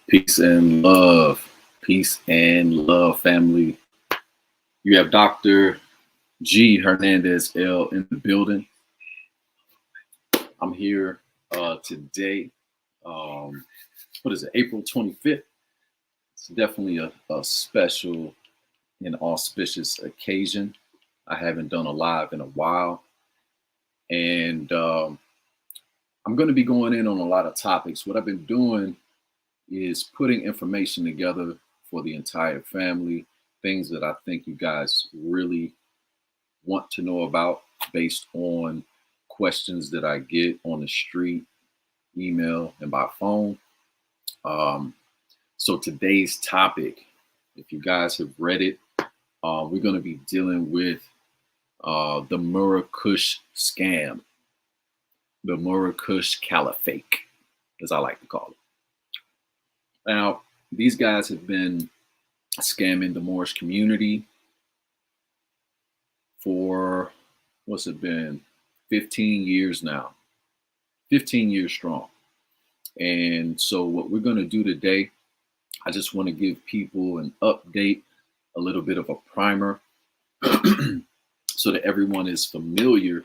Peace and love. Peace and love, family. You have Dr. G. Hernandez L. in the building. I'm here today. What is it, April 25th? It's definitely a special and auspicious occasion. I haven't done a live in a while. And I'm going to be going in on a lot of topics. What I've been doing is putting information together for the entire family, things that I think you guys really want to know about based on questions that I get on the street, email, and by phone. So today's topic, if you guys have read it, we're going to be dealing with the Murakush scam, the Murakush Califake, as I like to call it. Now, these guys have been scamming the Moorish community for, what's it been, 15 years now, 15 years strong. And so what we're going to do today, I just want to give people an update, a little bit of a primer, so that everyone is familiar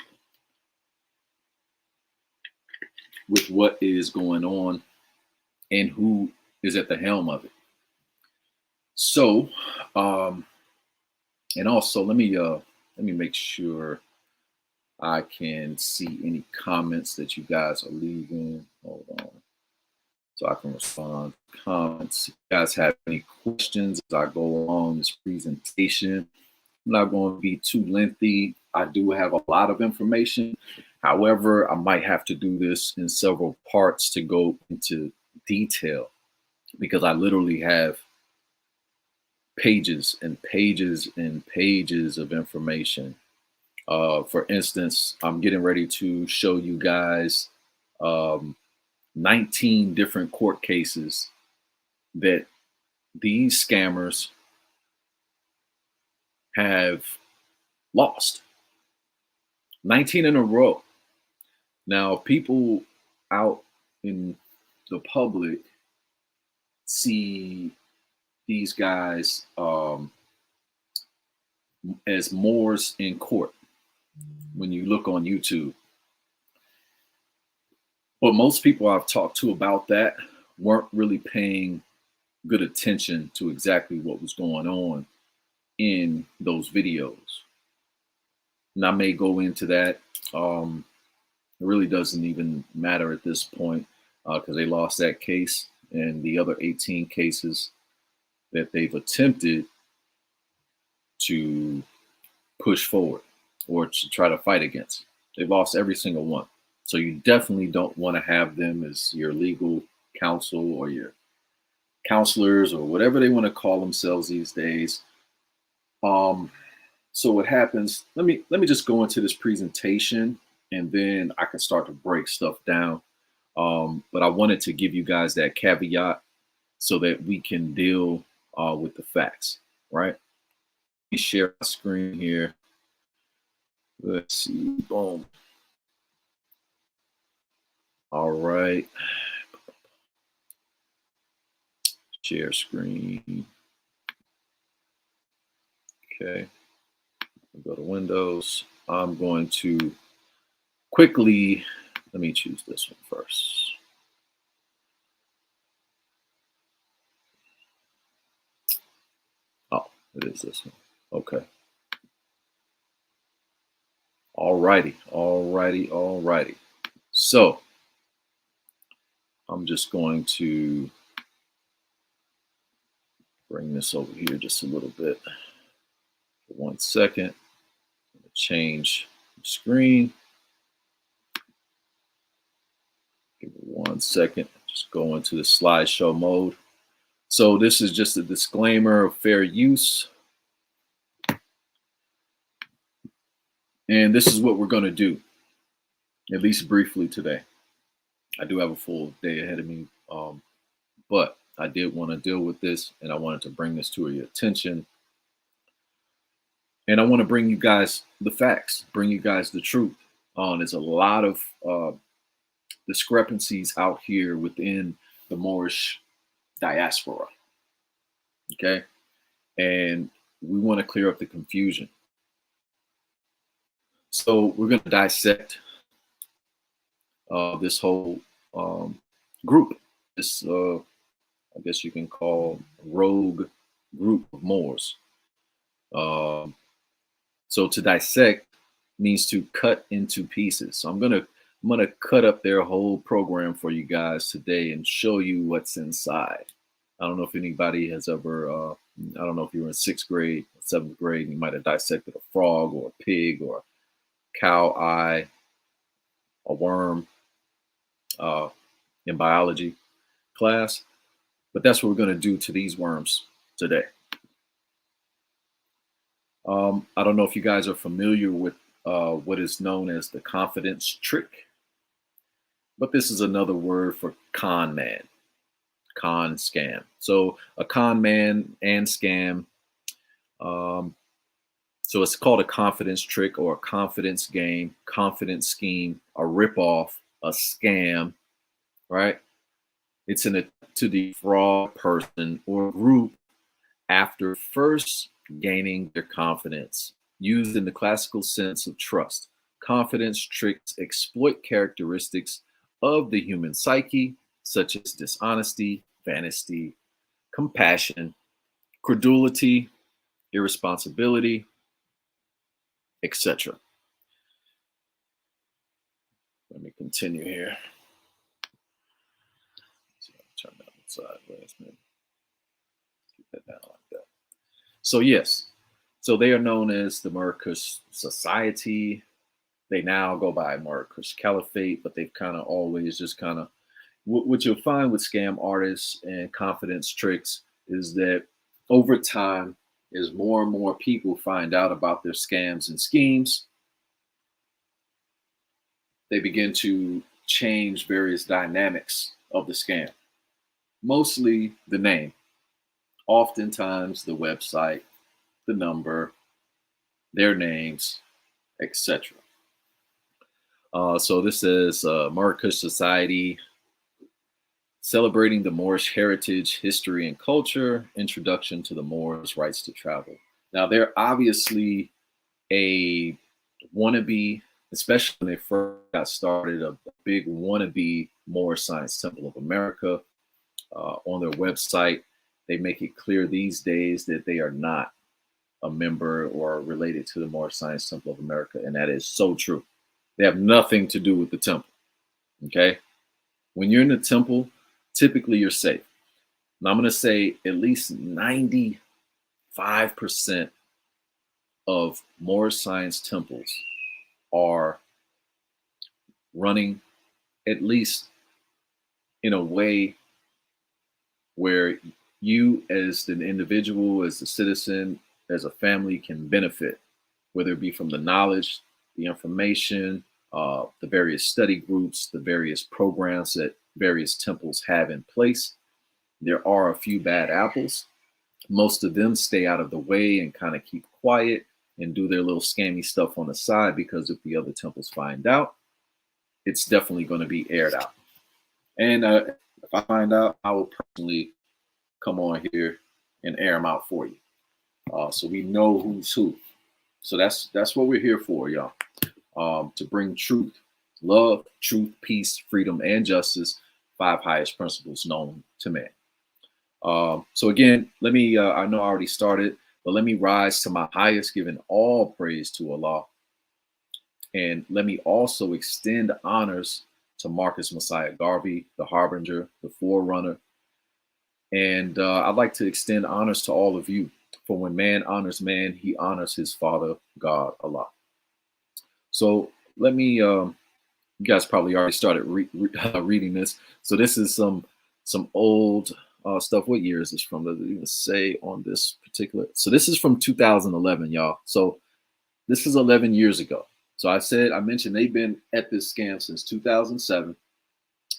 with what is going on and who is at the helm of it. So, and also let me make sure I can see any comments that you guys are leaving. Hold on, so I can respond to comments. If you guys have any questions as I go along this presentation, I'm not going to be too lengthy. I do have a lot of information. However, I might have to do this in several parts to go into detail, because I literally have pages and pages and pages of information. For instance, I'm getting ready to show you guys 19 different court cases that these scammers have lost. 19 in a row. Now, people out in the public see these guys as Moors in court when you look on YouTube. But most people I've talked to about that weren't really paying good attention to exactly what was going on in those videos. And I may go into that. It really doesn't even matter at this point, because they lost that case and the other 18 cases that they've attempted to push forward or to try to fight against. They've lost every single one. So you definitely don't want to have them as your legal counsel or your counselors or whatever they want to call themselves these days. So what happens, let me just go into this presentation and then I can start to break stuff down. But I wanted to give you guys that caveat so that we can deal with the facts, right? Let me share my screen here. Let's see, boom. All right. Share screen. Okay. Go to Windows. I'm going to quickly, let me choose this one first. Oh, it is this one. Okay. Alrighty. So I'm just going to bring this over here just a little bit. For 1 second. I'm going to change the screen. Give it 1 second. Just go into the slideshow mode. So this is just a disclaimer of fair use. And this is what we're going to do, at least briefly today. I do have a full day ahead of me, but I did want to deal with this, and I wanted to bring this to your attention. And I want to bring you guys the facts, bring you guys the truth. There's a lot of discrepancies out here within the Moorish diaspora. Okay. And we want to clear up the confusion. So we're going to dissect this whole group, this, I guess you can call rogue group of Moors. Um, so to dissect means to cut into pieces. So I'm gonna cut up their whole program for you guys today and show you what's inside. I don't know if anybody has ever, I don't know if you were in sixth grade, seventh grade, and you might have dissected a frog or a pig or a cow eye, a worm uh, in biology class. But that's what we're going to do to these worms today. I don't know if you guys are familiar with what is known as the confidence trick, but this is another word for con man, con scam. So a con man and scam. So it's called a confidence trick or a confidence game, confidence scheme, a ripoff, a scam, right? It's an attempt to defraud a person or group after first gaining their confidence. Used in the classical sense of trust, confidence tricks exploit characteristics of the human psyche, such as dishonesty, vanity, compassion, credulity, irresponsibility, etc. Let me continue here. See, turn that sideways, maybe. Keep that down like that. So yes, so they are known as the Murakush Society. They now go by Murakush Califake, but they've kind of always just kind of what you'll find with scam artists and confidence tricks is that over time, as more and more people find out about their scams and schemes, they begin to change various dynamics of the scam. Mostly the name, oftentimes the website, the number, their names, etc. So this is Murakush Society, celebrating the Moorish heritage, history, and culture, introduction to the Moors' rights to travel. Now, they're obviously a wannabe, especially when they first got started, a big wannabe Moorish Science Temple of America. On their website, they make it clear these days that they are not a member or related to the Moorish Science Temple of America, and that is so true. They have nothing to do with the temple, okay? When you're in the temple, typically you're safe. And I'm going to say at least 95% of Moorish Science temples are running at least in a way where you as an individual, as a citizen, as a family can benefit, whether it be from the knowledge, the information, the various study groups, the various programs that various temples have in place. There are a few bad apples. Most of them stay out of the way and kind of keep quiet and do their little scammy stuff on the side, because if the other temples find out, it's definitely going to be aired out. And if I find out, I will personally come on here and air them out for you, so we know who's who. So that's what we're here for, y'all. To bring truth, love, truth, peace, freedom, and justice, 5 highest principles known to man. So again, let me, I know I already started, but let me rise to my highest, giving all praise to Allah. And let me also extend honors to Marcus Messiah Garvey, the harbinger, the forerunner. And I'd like to extend honors to all of you. For when man honors man, he honors his father, God, Allah. So let me, you guys probably already started reading this. So this is some old stuff. What year is this from? Does it even say on this particular? So this is from 2011, y'all. So this is 11 years ago. So I mentioned they've been at this scam since 2007,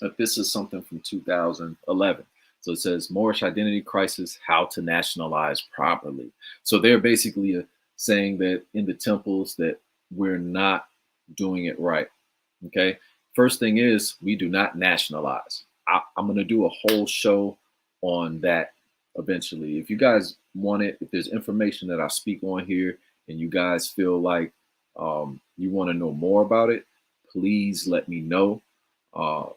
but this is something from 2011. So it says Moorish identity crisis, how to nationalize properly. So they're basically saying that in the temples that we're not doing it right. Okay. First thing is we do not nationalize. I'm going to do a whole show on that eventually. If you guys want it, if there's information that I speak on here and you guys feel like you want to know more about it, please let me know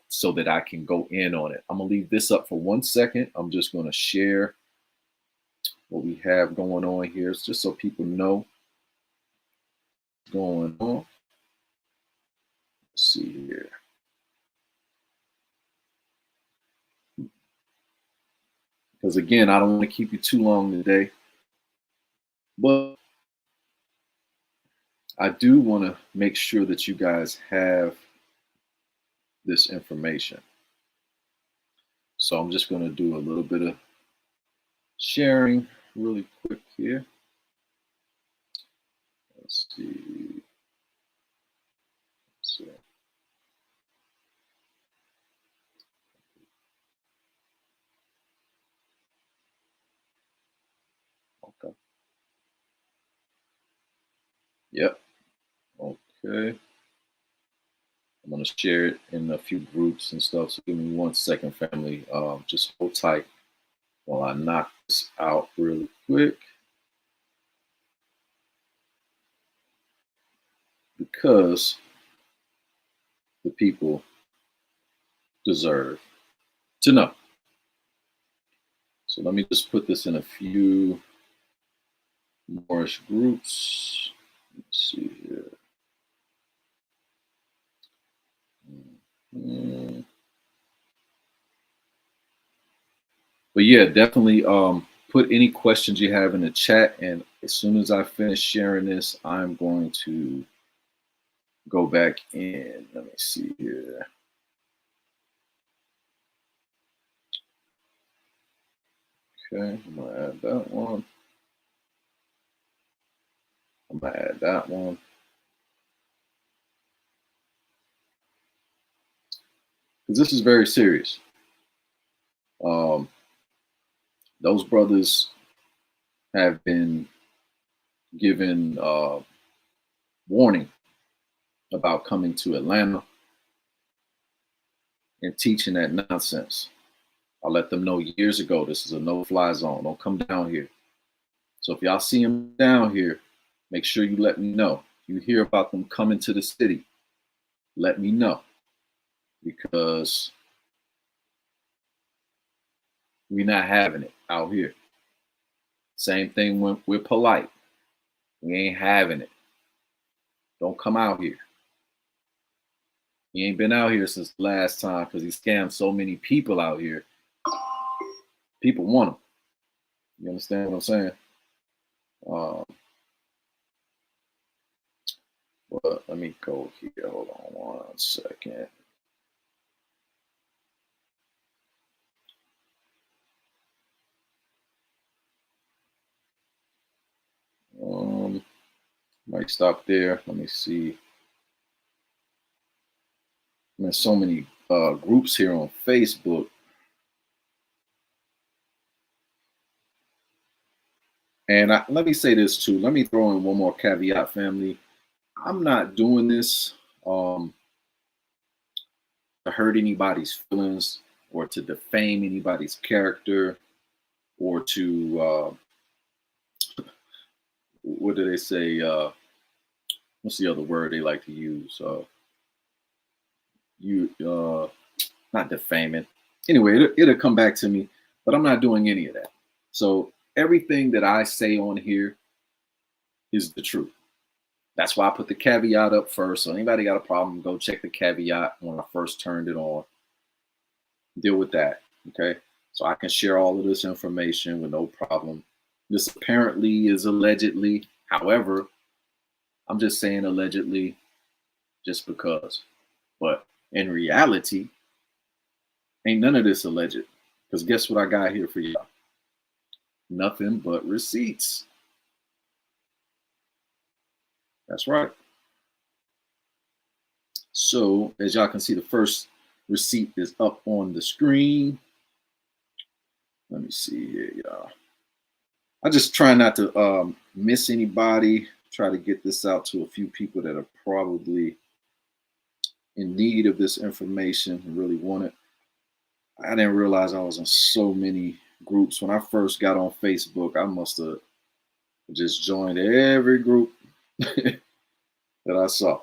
so that I can go in on it. I'm going to leave this up for 1 second. I'm just going to share what we have going on here, just so people know what's going on. Let's see here. Because again, I don't want to keep you too long today, but I do want to make sure that you guys have this information. So I'm just going to do a little bit of sharing really quick here. Let's see. Okay. Yep. Okay. I'm going to share it in a few groups and stuff. So give me 1 second, family. Just hold tight while I knock this out really quick. Because the people deserve to know. So let me just put this in a few more groups. Let's see here. But yeah, definitely put any questions you have in the chat. And as soon as I finish sharing this, I'm going to go back in. Let me see here. Okay, I'm going to add that one. I'm going to add that one. Because this is very serious. Those brothers have been given warning about coming to Atlanta and teaching that nonsense. I let them know years ago this is a no-fly zone. Don't come down here. So if y'all see them down here, make sure you let me know. You hear about them coming to the city, let me know. Because we're not having it out here. Same thing when we're polite. We ain't having it. Don't come out here. He ain't been out here since the last time because he scammed so many people out here. People want him. You understand what I'm saying? But let me go here. Hold on 1 second. Might stop there. Let me see. There's so many groups here on Facebook. And let me say this too. Let me throw in one more caveat, family. I'm not doing this to hurt anybody's feelings or to defame anybody's character or to, what do they say? What's the other word they like to use? Not defaming. Anyway, it'll come back to me, but I'm not doing any of that. So everything that I say on here is the truth. That's why I put the caveat up first. So anybody got a problem, go check the caveat when I first turned it on. Deal with that, okay? So I can share all of this information with no problem. This apparently is allegedly. However, I'm just saying allegedly just because. But in reality, ain't none of this alleged. Because guess what I got here for y'all? Nothing but receipts. That's right. So as y'all can see, the first receipt is up on the screen. Let me see here, y'all. I just try not to miss anybody. Try to get this out to a few people that are probably in need of this information and really want it. I didn't realize I was in so many groups. When I first got on Facebook, I must have just joined every group that I saw.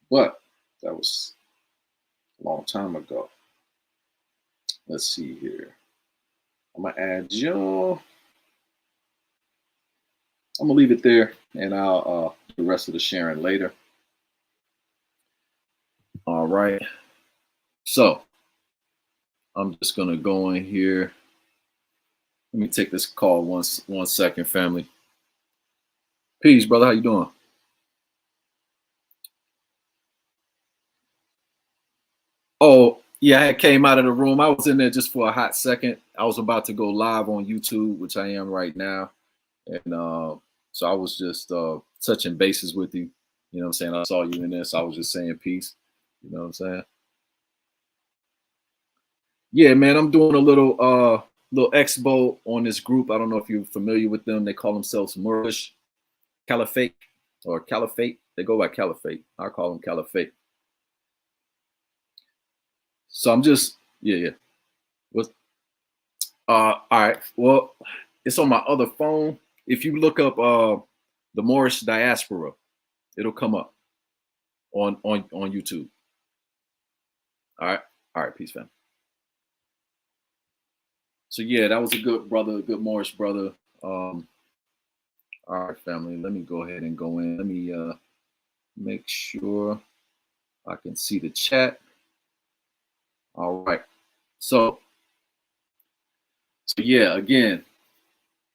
But that was a long time ago. Let's see here. I'm gonna add you. I'm gonna leave it there, and I'll do the rest of the sharing later. All right. So I'm just gonna go in here. Let me take this call one second, family. Peace, brother. How you doing? Oh, yeah, I came out of the room. I was in there just for a hot second. I was about to go live on YouTube, which I am right now. And so I was just touching bases with you. You know what I'm saying? I saw you in there, so I was just saying peace. You know what I'm saying? Yeah, man, I'm doing a little expo on this group. I don't know if you're familiar with them. They call themselves Murakush, Califake, or Califate. They go by Califate. I call them Califate. So I'm just yeah. What all right. Well, it's on my other phone. If you look up the Moorish diaspora, it'll come up on YouTube. All right. All right, peace, fam. So yeah, that was a good brother, a good Moorish brother. All right, family. Let me go ahead and go in. Let me make sure I can see the chat. All right. So yeah, again.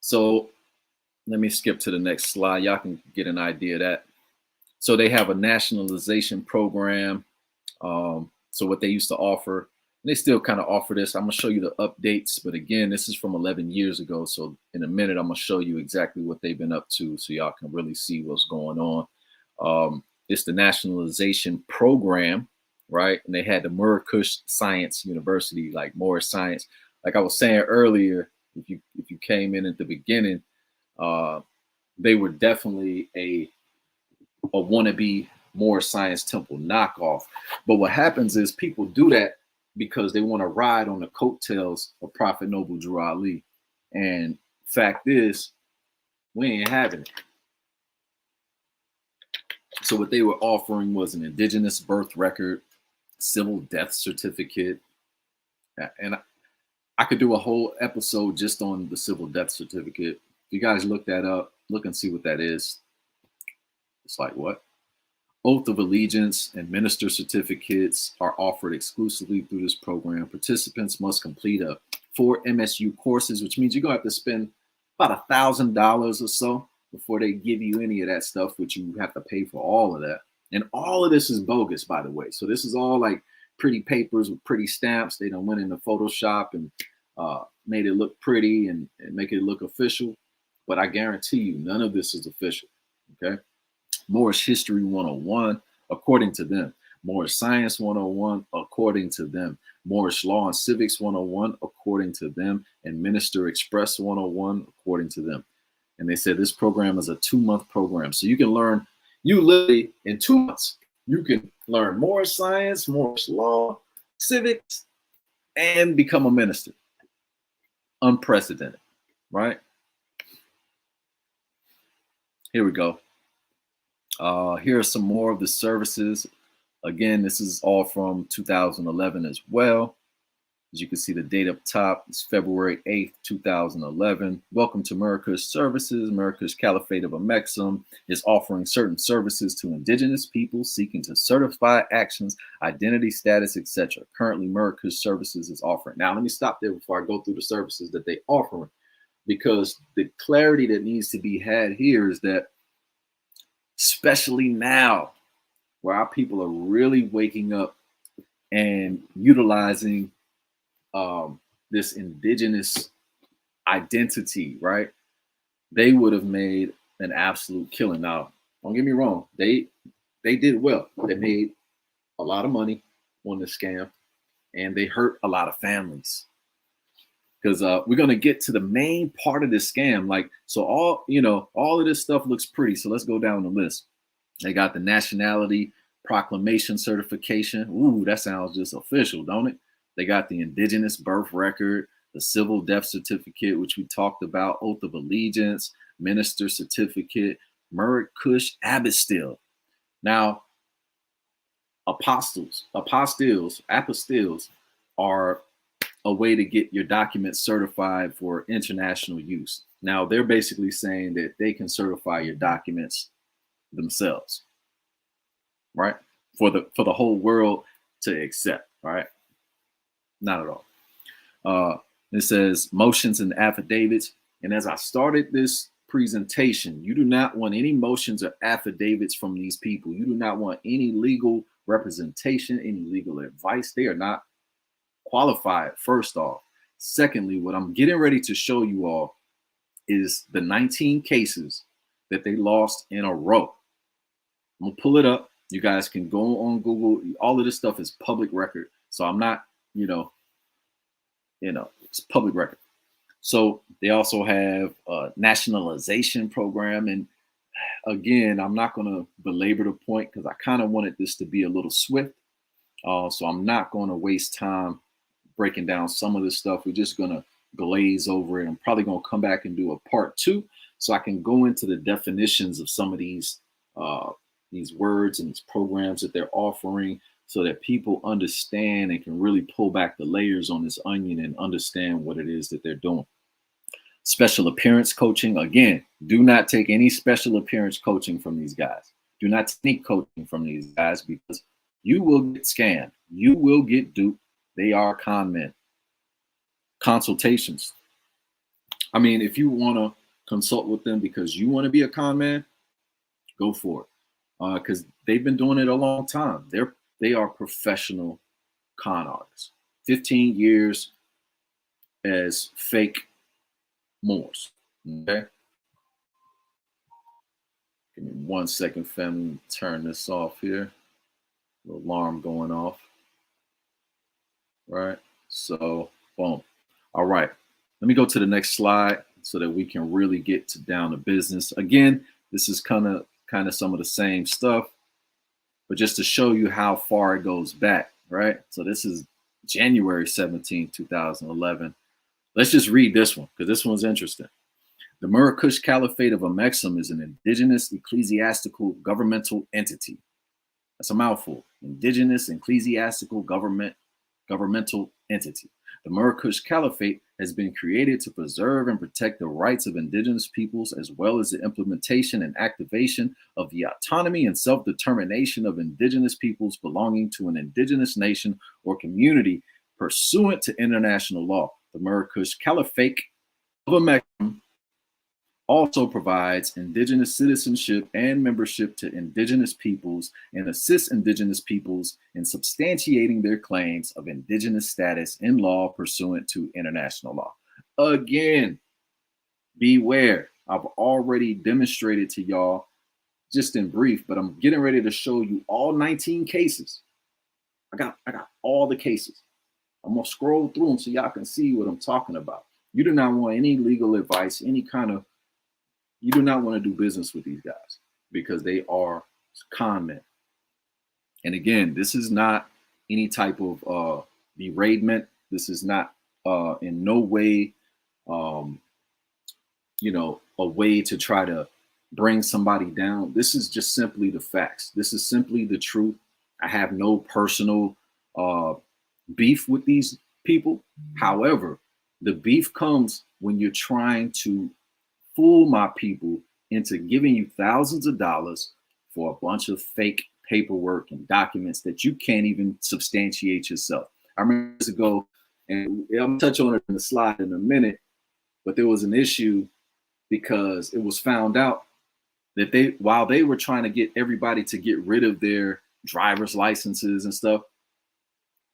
So let me skip to the next slide. Y'all can get an idea of that. So they have a nationalization program. So what they used to offer, and they still kind of offer this. I'm gonna show you the updates, but again, this is from 11 years ago. So in a minute, I'm gonna show you exactly what they've been up to, so y'all can really see what's going on. It's the nationalization program, right? And they had the Murakush Science University, like more science. Like I was saying earlier, if you came in at the beginning, uh, they were definitely a wannabe more science temple knockoff. But what happens is people do that because they want to ride on the coattails of Prophet Noble Drew Ali. And fact is, we ain't having it. So what they were offering was an indigenous birth record, civil death certificate, and I could do a whole episode just on the civil death certificate. If you guys look that up, look and see what that is. It's like what? Oath of allegiance and minister certificates are offered exclusively through this program. Participants must complete 4 MSU courses, which means you're gonna have to spend about $1,000 or so before they give you any of that stuff, which you have to pay for all of that. And all of this is bogus, by the way. So this is all like pretty papers with pretty stamps. They done went into Photoshop and made it look pretty and make it look official. But I guarantee you, none of this is official. Okay. Moorish History 101, according to them. Moorish Science 101, according to them. Moorish Law and Civics 101, according to them. And Minister Express 101, according to them. And they said this program is a 2-month program. So you can learn, you literally, in 2 months, you can learn Moorish Science, Moorish Law, Civics, and become a minister. Unprecedented, right? Here we go. Here are some more of the services. Again, this is all from 2011 as well. As you can see, the date up top is February 8th, 2011. Welcome to Murakush Services. Murakush Caliphate of Amexem is offering certain services to indigenous people seeking to certify actions, identity status, etc. Currently, Murakush Services is offering. Now, let me stop there before I go through the services that they offer, because the clarity that needs to be had here is that, especially now, where our people are really waking up and utilizing this indigenous identity, right? They would have made an absolute killing. Now, don't get me wrong, they did well. They made a lot of money on this scam, and they hurt a lot of families. Because we're gonna get to the main part of this scam. Like, so all of this stuff looks pretty. So let's go down the list. They got the nationality proclamation certification. Ooh, that sounds just official, don't it? They got the indigenous birth record, the civil death certificate, which we talked about, oath of allegiance, minister certificate, Murakush apostle. Now, apostilles are a way to get your documents certified for international use. Now, they're basically saying that they can certify your documents themselves, right? For the whole world to accept, right? Not at all. It says motions and affidavits. And as I started this presentation, you do not want any motions or affidavits from these people. You do not want any legal representation, any legal advice. They are not qualified, first off. Secondly, what I'm getting ready to show you all is the 19 cases that they lost in a row. I'm gonna pull it up. You guys can go on Google. All of this stuff is public record. So I'm not, it's public record. So they also have a nationalization program. And again, I'm not going to belabor the point because I kind of wanted this to be a little swift. So I'm not going to waste time breaking down some of this stuff. We're just going to glaze over it. I'm probably going to come back and do a part 2 so I can go into the definitions of some of these words and these programs that they're offering, so that people understand and can really pull back the layers on this onion and understand what it is that they're doing. Special appearance coaching. Again, do not take any special appearance coaching from these guys. Do not take any coaching from these guys because you will get scammed. You will get duped. They are con men. Consultations. I mean, if you want to consult with them because you want to be a con man, go for it. Because they've been doing it a long time. They are professional con artists. 15 years as fake Moors. Okay. Give me 1 second, family. Turn this off here. The alarm going off. Right. So, boom. All right. Let me go to the next slide so that we can really get down to business. Again, this is kind of some of the same stuff, but just to show you how far it goes back, right? So this is January 17, 2011. Let's just read this one because this one's interesting. The Murakush Califate of Amexem is an indigenous ecclesiastical governmental entity. That's a mouthful. Indigenous ecclesiastical governmental entity. The Murakush Caliphate has been created to preserve and protect the rights of indigenous peoples, as well as the implementation and activation of the autonomy and self-determination of indigenous peoples belonging to an indigenous nation or community pursuant to international law. The Murakush Califate of Amexem also provides indigenous citizenship and membership to indigenous peoples and assists indigenous peoples in substantiating their claims of indigenous status in law pursuant to international law. Again, beware. I've already demonstrated to y'all just in brief, but I'm getting ready to show you all 19 cases. I got all the cases. I'm gonna scroll through them so y'all can see what I'm talking about. You do not want any legal advice, you do not want to do business with these guys because they are con men. And again, this is not any type of beratement. This is not in no way, a way to try to bring somebody down. This is just simply the facts. This is simply the truth. I have no personal beef with these people. However, the beef comes when you're trying to fool my people into giving you thousands of dollars for a bunch of fake paperwork and documents that you can't even substantiate yourself. I remember years ago, and I'm gonna touch on it in the slide in a minute, but there was an issue because it was found out that while they were trying to get everybody to get rid of their driver's licenses and stuff,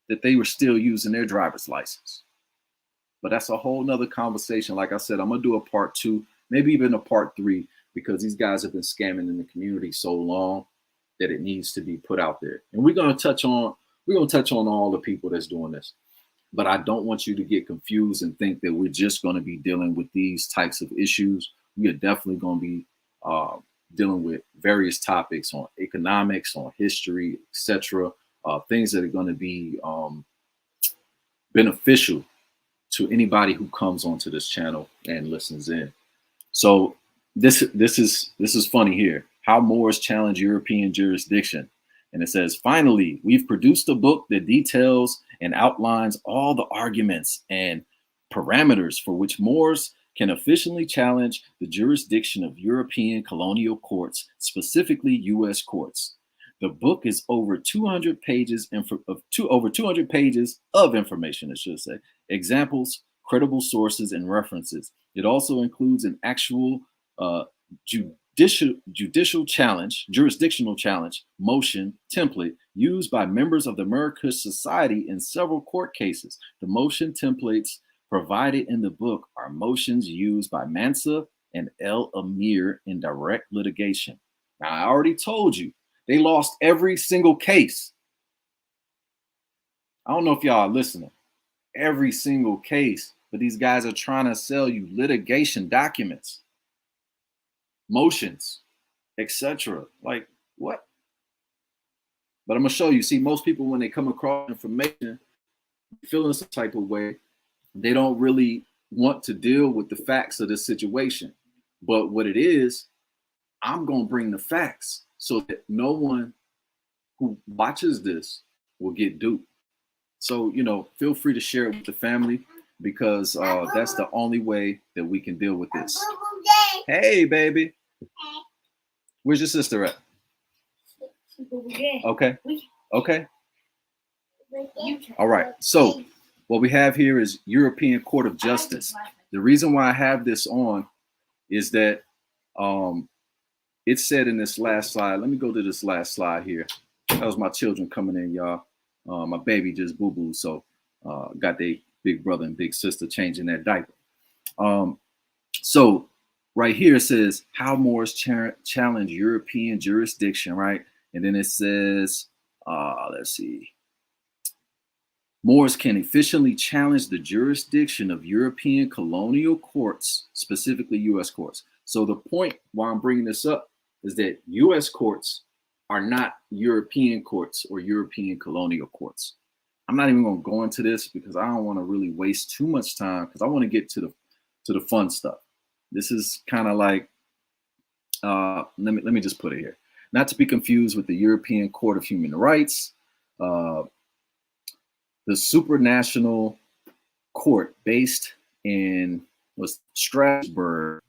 that they were still using their driver's license. But that's a whole nother conversation. Like I said, I'm gonna do a part 2, maybe even a part 3, because these guys have been scamming in the community so long that it needs to be put out there. And we're gonna touch on all the people that's doing this. But I don't want you to get confused and think that we're just gonna be dealing with these types of issues. We are definitely gonna be dealing with various topics on economics, on history, etc. Things that are gonna be beneficial to anybody who comes onto this channel and listens in. So this is funny here. How Moors challenge European jurisdiction. And it says, finally, we've produced a book that details and outlines all the arguments and parameters for which Moors can officially challenge the jurisdiction of European colonial courts, specifically U.S. courts. The book is over 200 pages over 200 pages of information, I should say, examples, credible sources, and references. It also includes an actual jurisdictional challenge motion template used by members of the Murakush Society in several court cases. The motion templates provided in the book are motions used by Mansa and El Amir in direct litigation. Now, I already told you, they lost every single case. I don't know if y'all are listening. Every single case, but these guys are trying to sell you litigation documents, motions, etc. Like, what? But I'm gonna show you. See, most people, when they come across information, feeling some type of way, they don't really want to deal with the facts of the situation. But what it is, I'm gonna bring the facts so that no one who watches this will get duped. So, feel free to share it with the family, because that's the only way that we can deal with this. Hey, baby. Where's your sister at? Okay. Okay. All right. So what we have here is European Court of Justice. The reason why I have this on is that it said in this last slide. Let me go to this last slide here. That was my children coming in, y'all. My baby just boo-boo, so got their big brother and big sister changing their diaper. So right here it says how Moors challenge European jurisdiction, right? And then it says, let's see. Moors can efficiently challenge the jurisdiction of European colonial courts, specifically U.S. courts. So the point why I'm bringing this up is that U.S. courts are not European courts or European colonial courts. I'm not even going to go into this because I don't want to really waste too much time, because I want to get to the fun stuff. This is kind of like, let me just put it here. Not to be confused with the European Court of Human Rights, the supranational court based in Strasbourg,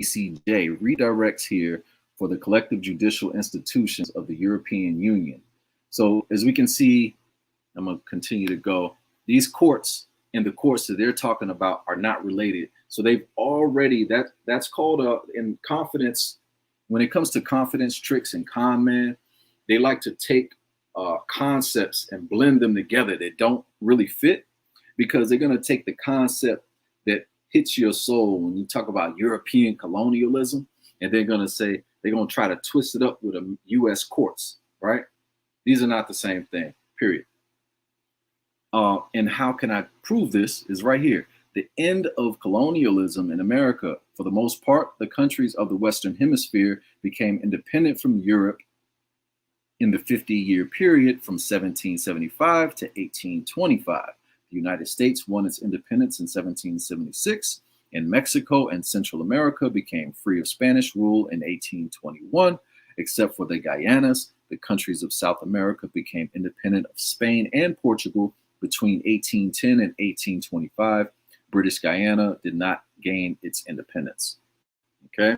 ECJ, redirects here for the collective judicial institutions of the European Union. So as we can see, I'm going to continue to go. These courts and the courts that they're talking about are not related. So they've already, that's called in confidence. When it comes to confidence tricks and con man, they like to take concepts and blend them together that don't really fit, because they're going to take the concept that hits your soul when you talk about European colonialism, and they're going to say, they're going to try to twist it up with a U.S. courts, right? These are not the same thing, period. And how can I prove this is right here. The end of colonialism in America. For the most part, the countries of the Western Hemisphere became independent from Europe in the 50-year period from 1775 to 1825. The United States won its independence in 1776, and Mexico and Central America became free of Spanish rule in 1821. Except for the Guyanas, the countries of South America became independent of Spain and Portugal between 1810 and 1825. British Guyana did not gain its independence. Okay,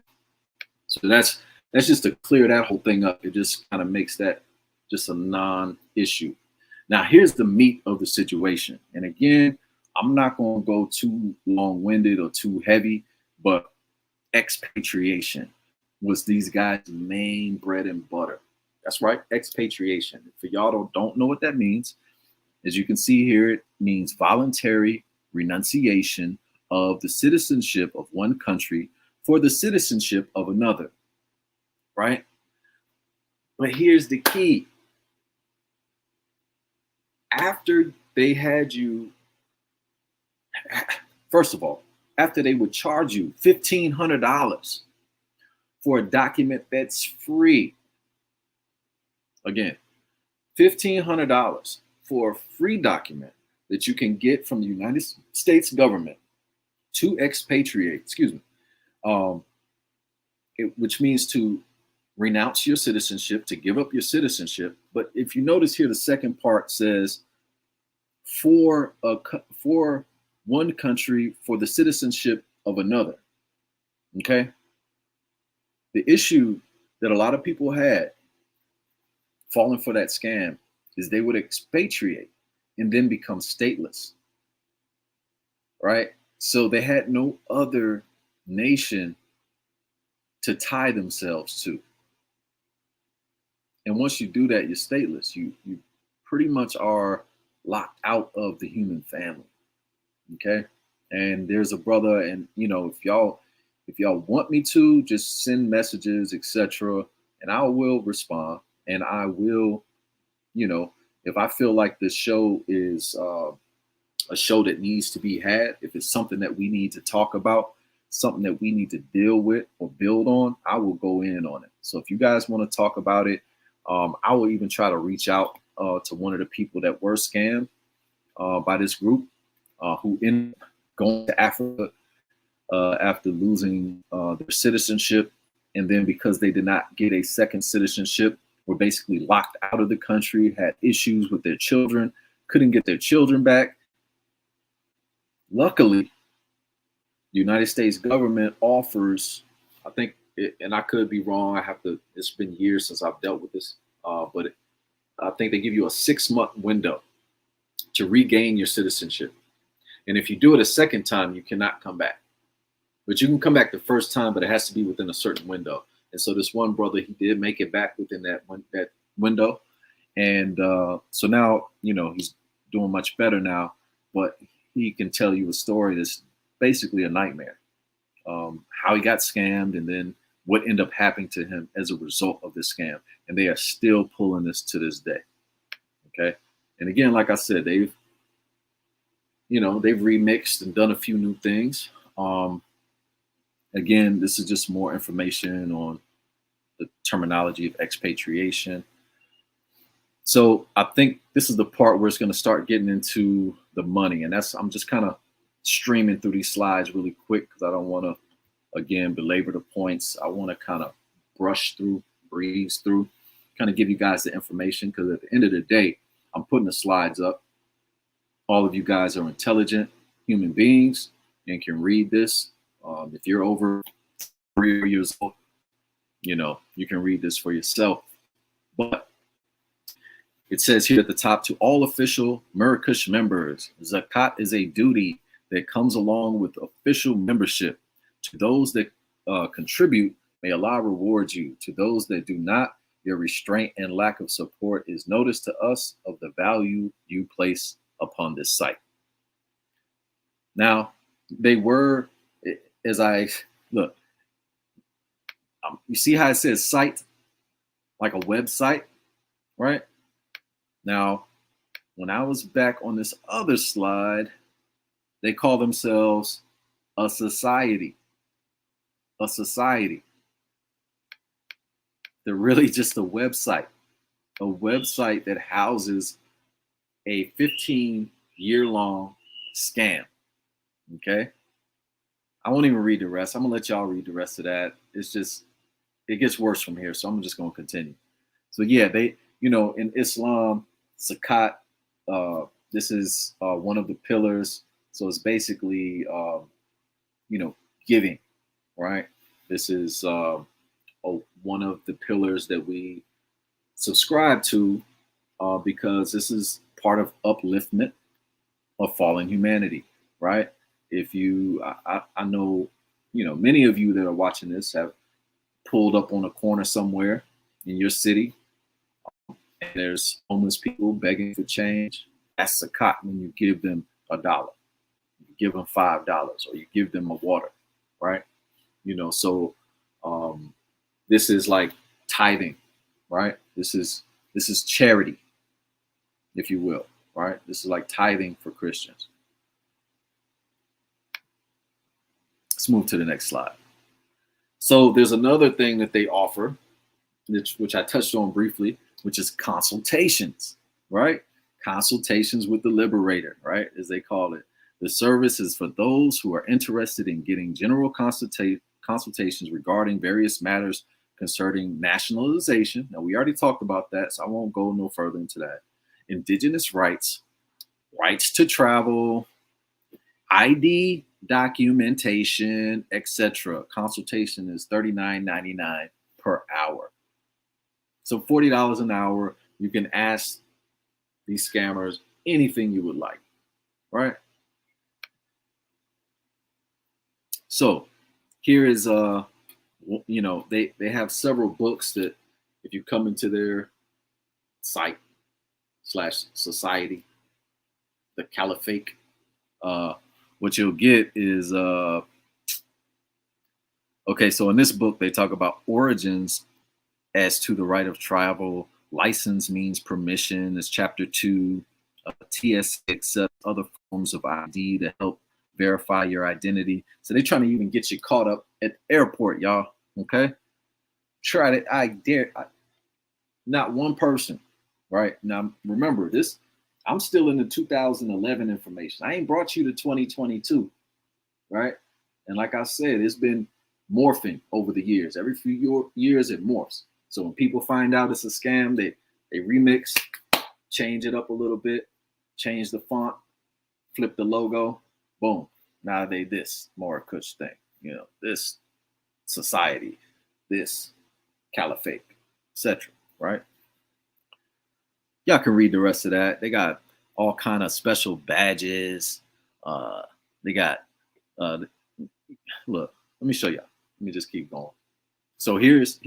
so that's just to clear that whole thing up. It just kind of makes that just a non-issue. Now, here's the meat of the situation. And again, I'm not going to go too long-winded or too heavy, but expatriation was these guys' main bread and butter. That's right, expatriation. For y'all don't know what that means, as you can see here, it means voluntary renunciation of the citizenship of one country for the citizenship of another, right? But here's the key. After they had you, first of all, after they would charge you $1,500 for a document that's free. Again, $1,500 for a free document that you can get from the United States government to expatriate, um, which means to renounce your citizenship, to give up your citizenship. But if you notice here, the second part says for one country for the citizenship of another. Okay. The issue that a lot of people had falling for that scam is they would expatriate and then become stateless. Right. So they had no other nation to tie themselves to. And once you do that, you're stateless. You pretty much are locked out of the human family. Okay. And there's a brother, and if y'all want me to, just send messages, etc. And I will respond. And I will, if I feel like this show is a show that needs to be had, if it's something that we need to talk about, something that we need to deal with or build on, I will go in on it. So if you guys want to talk about it, I will even try to reach out to one of the people that were scammed by this group who ended up going to Africa after losing their citizenship. And then because they did not get a second citizenship, were basically locked out of the country, had issues with their children, couldn't get their children back. Luckily, the United States government offers, I think, and I could be wrong. It's been years since I've dealt with this, but I think they give you a 6-month window to regain your citizenship. And if you do it a second time, you cannot come back. But you can come back the first time, but it has to be within a certain window. And so this one brother, he did make it back within that window. And so now, he's doing much better now, but he can tell you a story that's basically a nightmare. How he got scammed and then what ended up happening to him as a result of this scam. And they are still pulling this to this day. Okay. And again, like I said, they've remixed and done a few new things. Again, this is just more information on the terminology of expatriation. So I think this is the part where it's going to start getting into the money. And I'm just kind of streaming through these slides really quick because I don't want to, again, belabor the points. I want to kind of breeze through, kind of give you guys the information, because at the end of the day, I'm putting the slides up. All of you guys are intelligent human beings and can read this. If you're over 3 years old, you can read this for yourself. But it says here at the top, to all official Murakush members, zakat is a duty that comes along with official membership. To those that contribute, may Allah reward you. To those that do not, your restraint and lack of support is notice to us of the value you place upon this site. Now, they were, as I look, you see how it says site, like a website, right? Now, when I was back on this other slide, they call themselves a society. A society. They're really just a website that houses a 15-year-long scam. Okay. I won't even read the rest. I'm gonna let y'all read the rest of that. It gets worse from here. So I'm just gonna continue. So yeah, they, in Islam, zakat, this is one of the pillars. So it's basically, giving, right? This is one of the pillars that we subscribe to because this is part of upliftment of fallen humanity, right? If I know, many of you that are watching this have pulled up on a corner somewhere in your city, and there's homeless people begging for change. That's zakat when you give them $1, you give them $5, or you give them a water, right? So this is like tithing, right? This is charity, if you will, right? This is like tithing for Christians. Let's move to the next slide. So there's another thing that they offer, which I touched on briefly, which is consultations, right? Consultations with the Liberator, right, as they call it. The service is for those who are interested in getting general consultations regarding various matters concerning nationalization. Now, we already talked about that, so I won't go no further into that. Indigenous rights, rights to travel, ID documentation, etc. Consultation is $39.99 per hour. So $40 an hour. You can ask these scammers anything you would like, right? So here is they have several books that if you come into their site / society, the Califake, what you'll get is okay, so in this book they talk about origins as to the right of travel. License means permission is chapter 2. TSA accepts other forms of ID to help verify your identity. So they're trying to even get you caught up at the airport, y'all. Okay, try it. I dare. Not one person, right? Now remember this. I'm still in the 2011 information. I ain't brought you to 2022, right? And like I said, it's been morphing over the years. Every few years it morphs. So when people find out it's a scam, they remix, change it up a little bit, change the font, flip the logo, boom. Now they this Murakush thing, this society, this Califake, etc. Right? Y'all can read the rest of that. They got all kind of special badges. They got look. Let me show y'all. Let me just keep going. So here's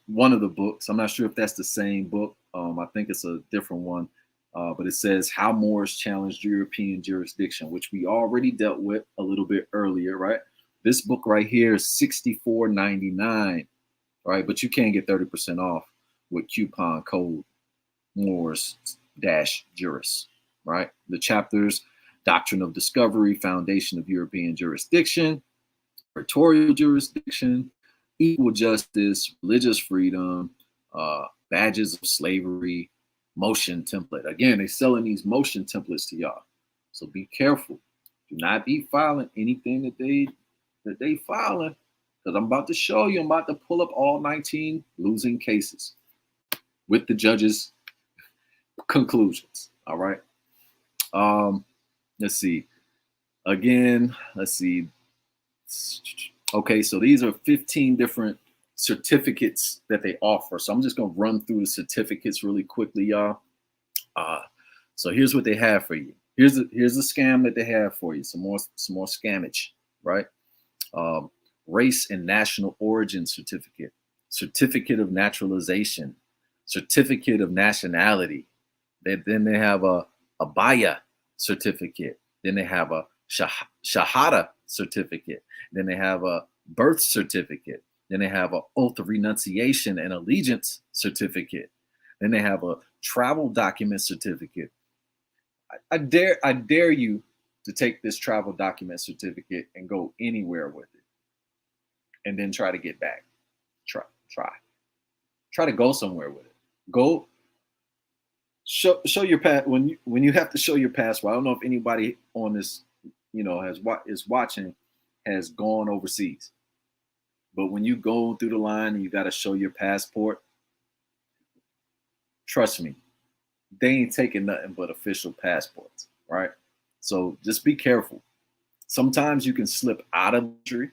one of the books. I'm not sure if that's the same book. I think it's a different one. But it says How Moors Challenged European Jurisdiction, which we already dealt with a little bit earlier, right? This book right here is $64.99, right? But you can get 30% off with coupon code Moors-Juris, right? The chapters: Doctrine of Discovery, Foundation of European Jurisdiction, Territorial Jurisdiction, Equal Justice, Religious Freedom, Badges of Slavery, Motion Template. Again, they're selling these motion templates to y'all, so be careful. Do not be filing anything that they filing, because I'm about to show you. I'm about to pull up all 19 losing cases with the judge's conclusions. All right. Let's see. Again, let's see. Okay, so these are 15 different certificates that they offer. So I'm just gonna run through the certificates really quickly, y'all. So here's what they have for you. Here's the scam that they have for you. Some more scammage, right? Race and national origin certificate, certificate of naturalization, certificate of nationality. Then they have a Baya certificate. Then they have a Shahada certificate. Then they have a birth certificate. Then they have an oath of renunciation and allegiance certificate. Then they have a travel document certificate. I dare you to take this travel document certificate and go anywhere with it, and then try to get back. Try to go somewhere with it. Go show your pass when you have to show your passport. I don't know if anybody on this is watching has gone overseas, but when you go through the line and you got to show your passport, trust me, they ain't taking nothing but official passports, right? So just be careful. Sometimes you can slip out of the country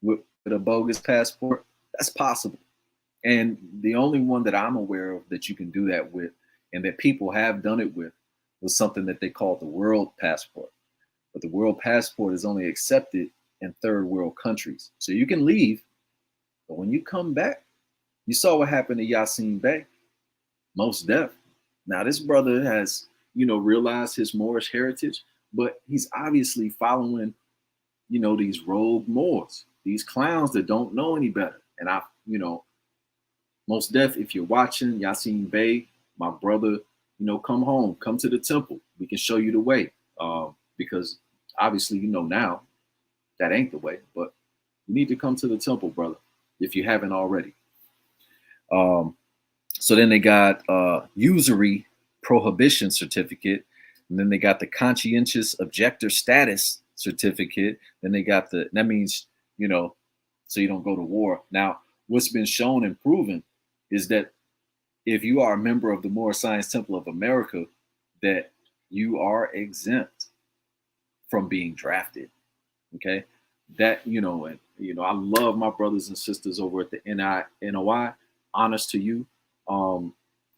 with a bogus passport. That's possible. And the only one that I'm aware of that you can do that with, and that people have done it with, was something that they call the world passport. But the world passport is only accepted in third world countries. So you can leave, but when you come back, you saw what happened to Yasin Bey. Most deaf. Now this brother has, realized his Moorish heritage, but he's obviously following, these rogue Moors, these clowns that don't know any better. And most deaf, if you're watching, Yasin Bey, my brother, come home, come to the temple. We can show you the way. Because obviously, now that ain't the way, but you need to come to the temple, brother, if you haven't already. So then they got usury prohibition certificate, and then they got the conscientious objector status certificate. Then they got that means, so you don't go to war. Now, what's been shown and proven is that if you are a member of the Moore Science Temple of America, that you are exempt from being drafted. Okay. That, I love my brothers and sisters over at the NOI. Honest to you.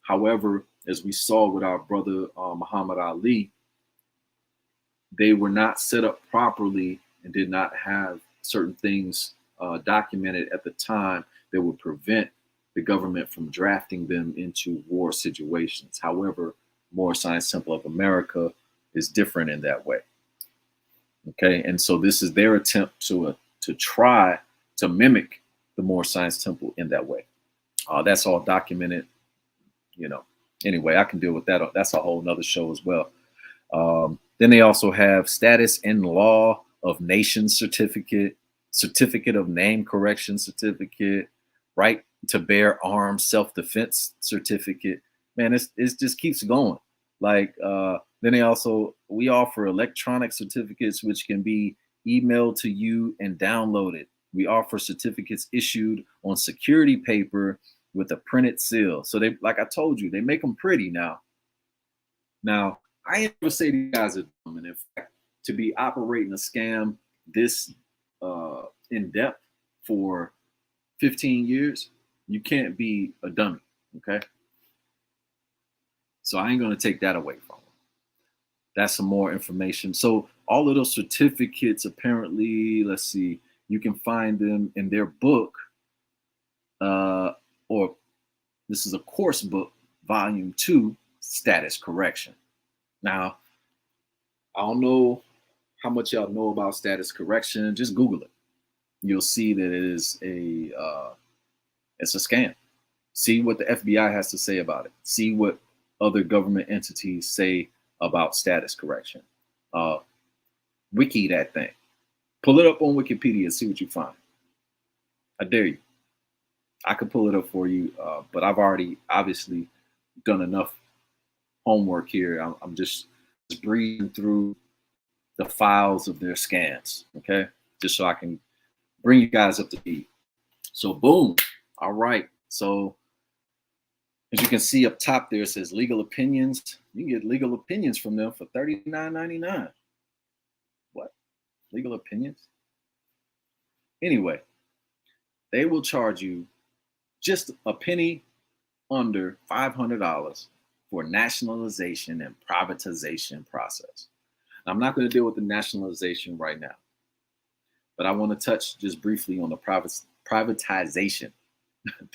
However, as we saw with our brother Muhammad Ali, they were not set up properly and did not have certain things documented at the time that would prevent the government from drafting them into war situations. However, Moore Science Temple of America is different in that way. Okay, and so this is their attempt to try to mimic the Moore Science Temple in that way. That's all documented. Anyway, I can deal with that. That's a whole nother show as well. Then they also have status in law of nation certificate, certificate of name correction certificate, right to bear arms self-defense certificate. Man, it just keeps going. Like then we offer electronic certificates which can be emailed to you and downloaded. We offer certificates issued on security paper with a printed seal. So they, like I told you, they make them pretty now. Now, I never say these guys are dumb. And in fact, to be operating a scam this in depth for 15 years, you can't be a dummy. Okay. So I ain't going to take that away from them. That's some more information. So all of those certificates, apparently, let's see, you can find them in their book, or this is a course book, volume 2, status correction. Now, I don't know how much y'all know about status correction. Just Google it. You'll see that it is it's a scam. See what the FBI has to say about it. See what other government entities say about status correction. Wiki that thing. Pull it up on Wikipedia and see what you find. I dare you. I could pull it up for you, but I've already obviously done enough homework here. I'm just breezing through the files of their scans, okay? Just so I can bring you guys up to speed. So boom. All right. So as you can see up top there, it says legal opinions. You can get legal opinions from them for $39.99. What? Legal opinions? Anyway, they will charge you just a penny under $500 for nationalization and privatization process. Now, I'm not going to deal with the nationalization right now, but I want to touch just briefly on the privatization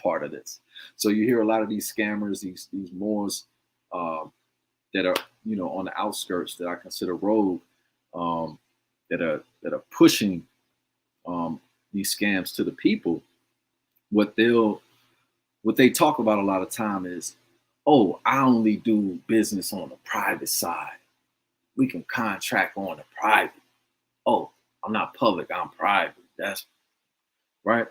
part of this. So you hear a lot of these scammers, these Moors that are on the outskirts that I consider rogue, that are pushing these scams to the people. What they talk about a lot of time is, oh, I only do business on the private side. We can contract on the private. Oh, I'm not public, I'm private. That's right.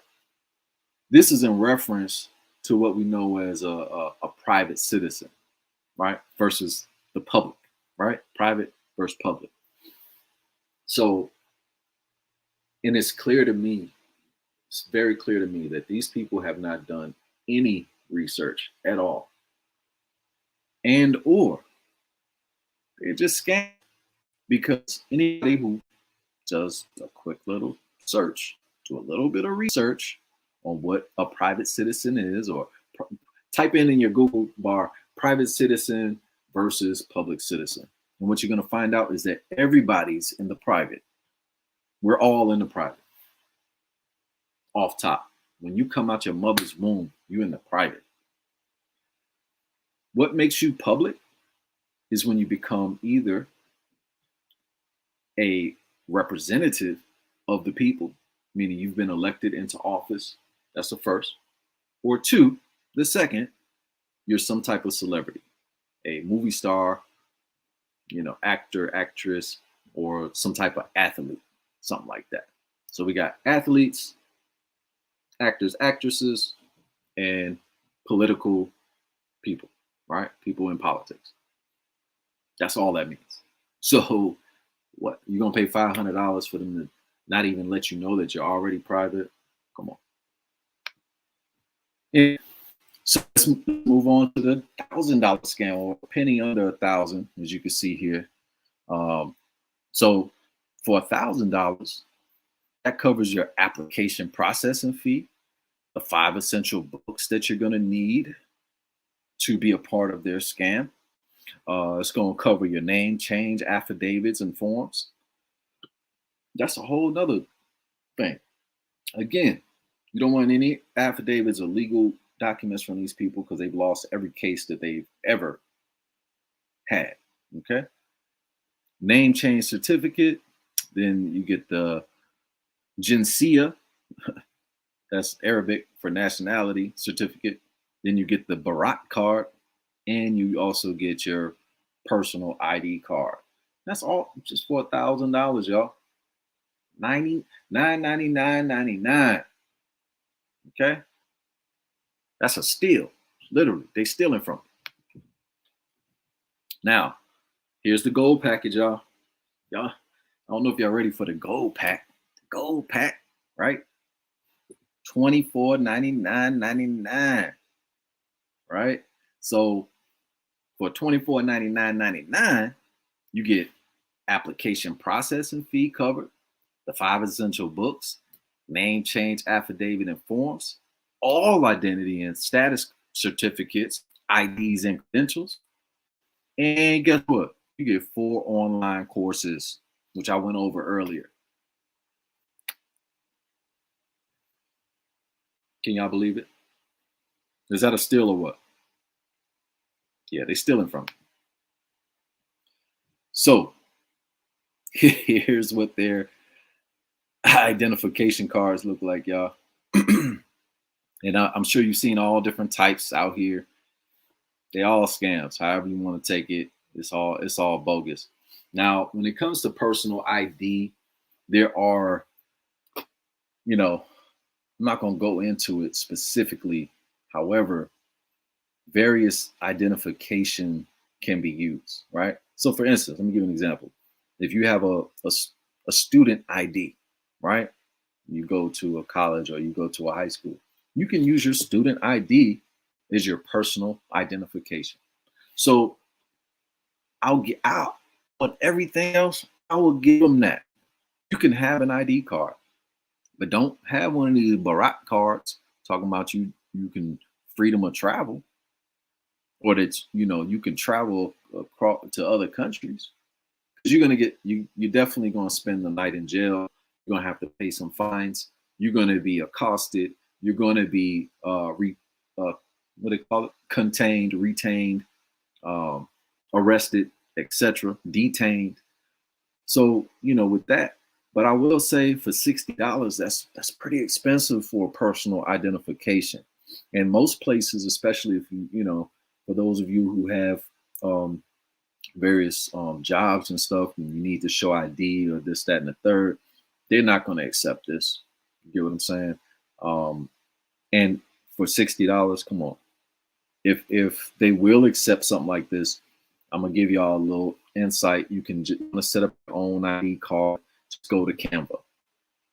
This is in reference to what we know as a private citizen, right? Versus the public, right? Private versus public. So, and it's clear to me, it's very clear to me that these people have not done any research at all. And or they're just scam, because anybody who does a quick little search, do a little bit of research on what a private citizen is, or type in your Google bar, private citizen versus public citizen. And what you're going to find out is that everybody's in the private. We're all in the private. Off top. When you come out your mother's womb, you're in the private. What makes you public is when you become either a representative of the people, meaning you've been elected into office. That's the first. Or two, the second, you're some type of celebrity, a movie star, actor, actress, or some type of athlete, something like that. So we got athletes, actors, actresses, and political people, right? People in politics. That's all that means. So what? You're gonna pay $500 for them to not even let you know that you're already private? Come on. And so let's move on to the $1,000 scam, or a penny under 1,000, as you can see here. Um, so for $1,000, that covers your application processing fee, the 5 essential books that you're gonna need to be a part of their scam. It's gonna cover your name change affidavits and forms. That's a whole nother thing. Again, you don't want any affidavits or legal documents from these people because they've lost every case that they've ever had. Okay. Name change certificate. Then you get the Jinsia, that's Arabic for nationality certificate. Then you get the Barat card, and you also get your personal ID card. That's all just for $1,000, y'all. 99.99.99. Okay, that's a steal. Literally, they stealing from you. Now, here's the gold package, y'all. Y'all, I don't know if y'all ready for the gold pack. The gold pack, right? $24.99.99. Right? So for $24.99.99, you get application processing fee covered, the 5 essential books, name change affidavit and forms, all identity and status certificates, IDs and credentials. And guess what? You get 4 online courses, which I went over earlier. Can y'all believe it? Is that a steal or what? Yeah, they stealing from you. So here's what their identification cards look like, y'all. And I'm sure you've seen all different types out here. They all scams. However you want to take it, it's all bogus. Now, when it comes to personal ID, there are, I'm not going to go into it specifically. However, various identification can be used, right? So, for instance, let me give an example. If you have a student ID, right? You go to a college or you go to a high school, you can use your student ID as your personal identification. So I'll get out, but everything else, I will give them that. You can have an ID card, but don't have one of these Barack cards talking about you can freedom of travel, or that you can travel across to other countries. Because you're gonna get you're definitely gonna spend the night in jail. You're gonna have to pay some fines. You're gonna be accosted. You're gonna be what do they call it? Contained, retained, arrested, etc., detained. So with that, but I will say for $60, that's pretty expensive for personal identification. And most places, especially if for those of you who have various jobs and stuff, and you need to show ID or this, that, and the third, they're not going to accept this. You get what I'm saying? And for $60, come on. If they will accept something like this, I'm gonna give y'all a little insight. You can just set up your own ID card. Just go to Canva.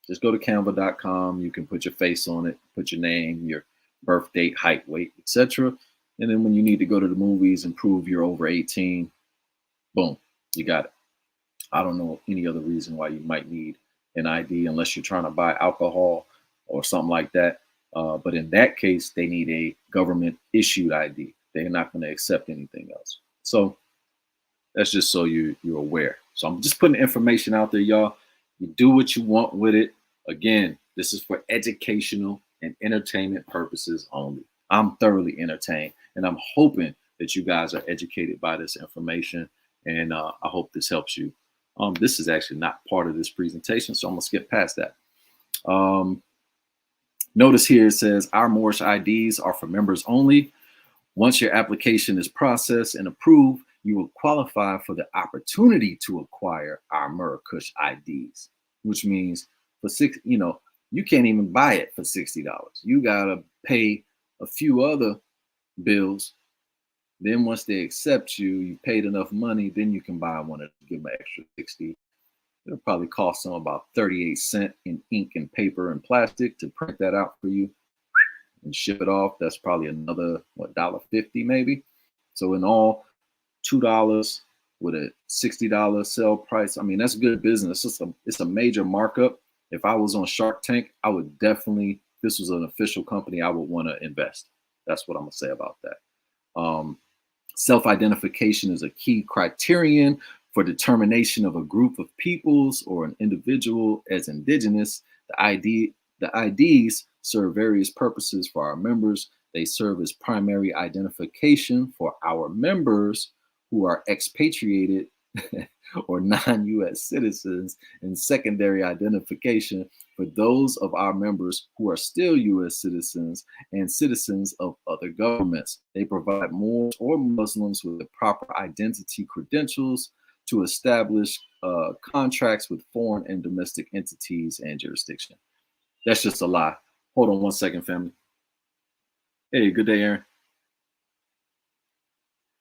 Just go to canva.com. You can put your face on it, put your name, your birth date, height, weight, etc. And then when you need to go to the movies and prove you're over 18, boom, you got it. I don't know any other reason why you might need an ID unless you're trying to buy alcohol or something like that. But in that case, they need a government issued ID. They're not going to accept anything else. So that's just so you're aware. So I'm just putting information out there, y'all. You do what you want with it. Again, this is for educational and entertainment purposes only. I'm thoroughly entertained, and I'm hoping that you guys are educated by this information, and I hope this helps you. This is actually not part of this presentation, so I'm gonna skip past that. Notice here it says our Moorish IDs are for members only. Once your application is processed and approved, you will qualify for the opportunity to acquire our Murakush IDs, which means for you can't even buy it for $60. You gotta pay a few other bills Then once they accept you, you paid enough money, then you can buy one and give them an extra 60. It'll probably cost them about 38 cents in ink and paper and plastic to print that out for you and ship it off. That's probably another what $1.50 maybe. So in all, $2 with a $60 sell price. I mean, that's good business. It's a major markup. If I was on Shark Tank, I would definitely, if this was an official company, I would want to invest. That's what I'm gonna say about that. Um, Self-identification is a key criterion for determination of a group of peoples or an individual as indigenous. The IDs serve various purposes for our members. They serve as primary identification for our members who are expatriated or non-US citizens, and secondary identification for those of our members who are still US citizens and citizens of other governments. They provide Moors or Muslims with the proper identity credentials to establish contracts with foreign and domestic entities and jurisdiction. That's just a lie. Hold on one second, family. Hey, good day, Aaron.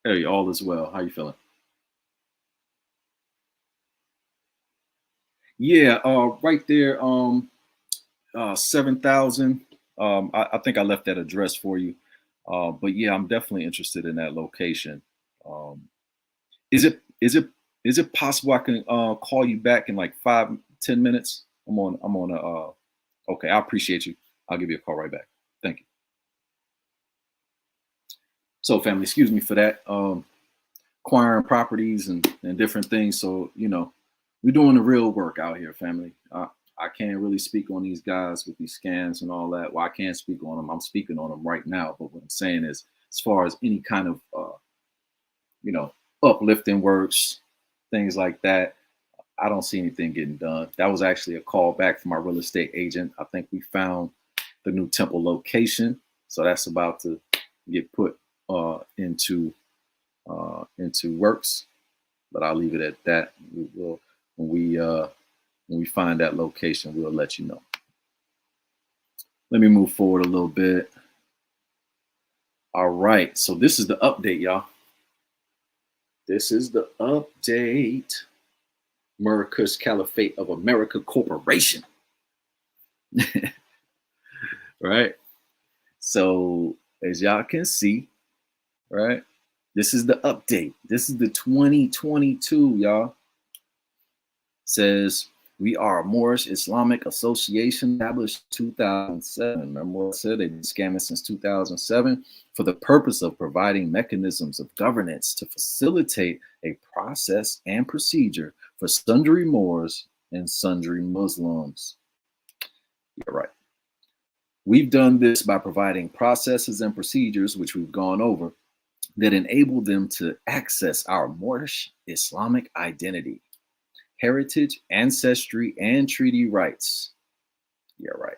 Hey, all is well. How you feeling? Yeah, right there, 7,000. I think I left that address for you. But yeah, I'm definitely interested in that location. Um, is it is it is it possible I can call you back in like 5, 10 minutes? I'm on a okay, I appreciate you. I'll give you a call right back. Thank you. So family, excuse me for that. Acquiring properties and different things. So, we're doing the real work out here, family. I can't really speak on these guys with these scams and all that. Well, I can't speak on them. I'm speaking on them right now. But what I'm saying is, as far as any kind of, you know, uplifting works, things like that, I don't see anything getting done. That was actually a call back from our real estate agent. I think we found the new temple location. So that's about to get put into works, but I'll leave it at that. We will when we find that location, we'll let you know. Let me move forward a little bit. All right, so this is the update, y'all. This is the update. Murakush Califake of America Corporation. Right? So as y'all can see, right? This is the update. This is the 2022, y'all. Says we are a Moorish Islamic Association established 2007. Remember what I said? They've been scamming since 2007 for the purpose of providing mechanisms of governance to facilitate a process and procedure for sundry Moors and sundry Muslims. You're right. We've done this by providing processes and procedures, which we've gone over, that enable them to access our Moorish Islamic identity, heritage, ancestry, and treaty rights. Yeah, right.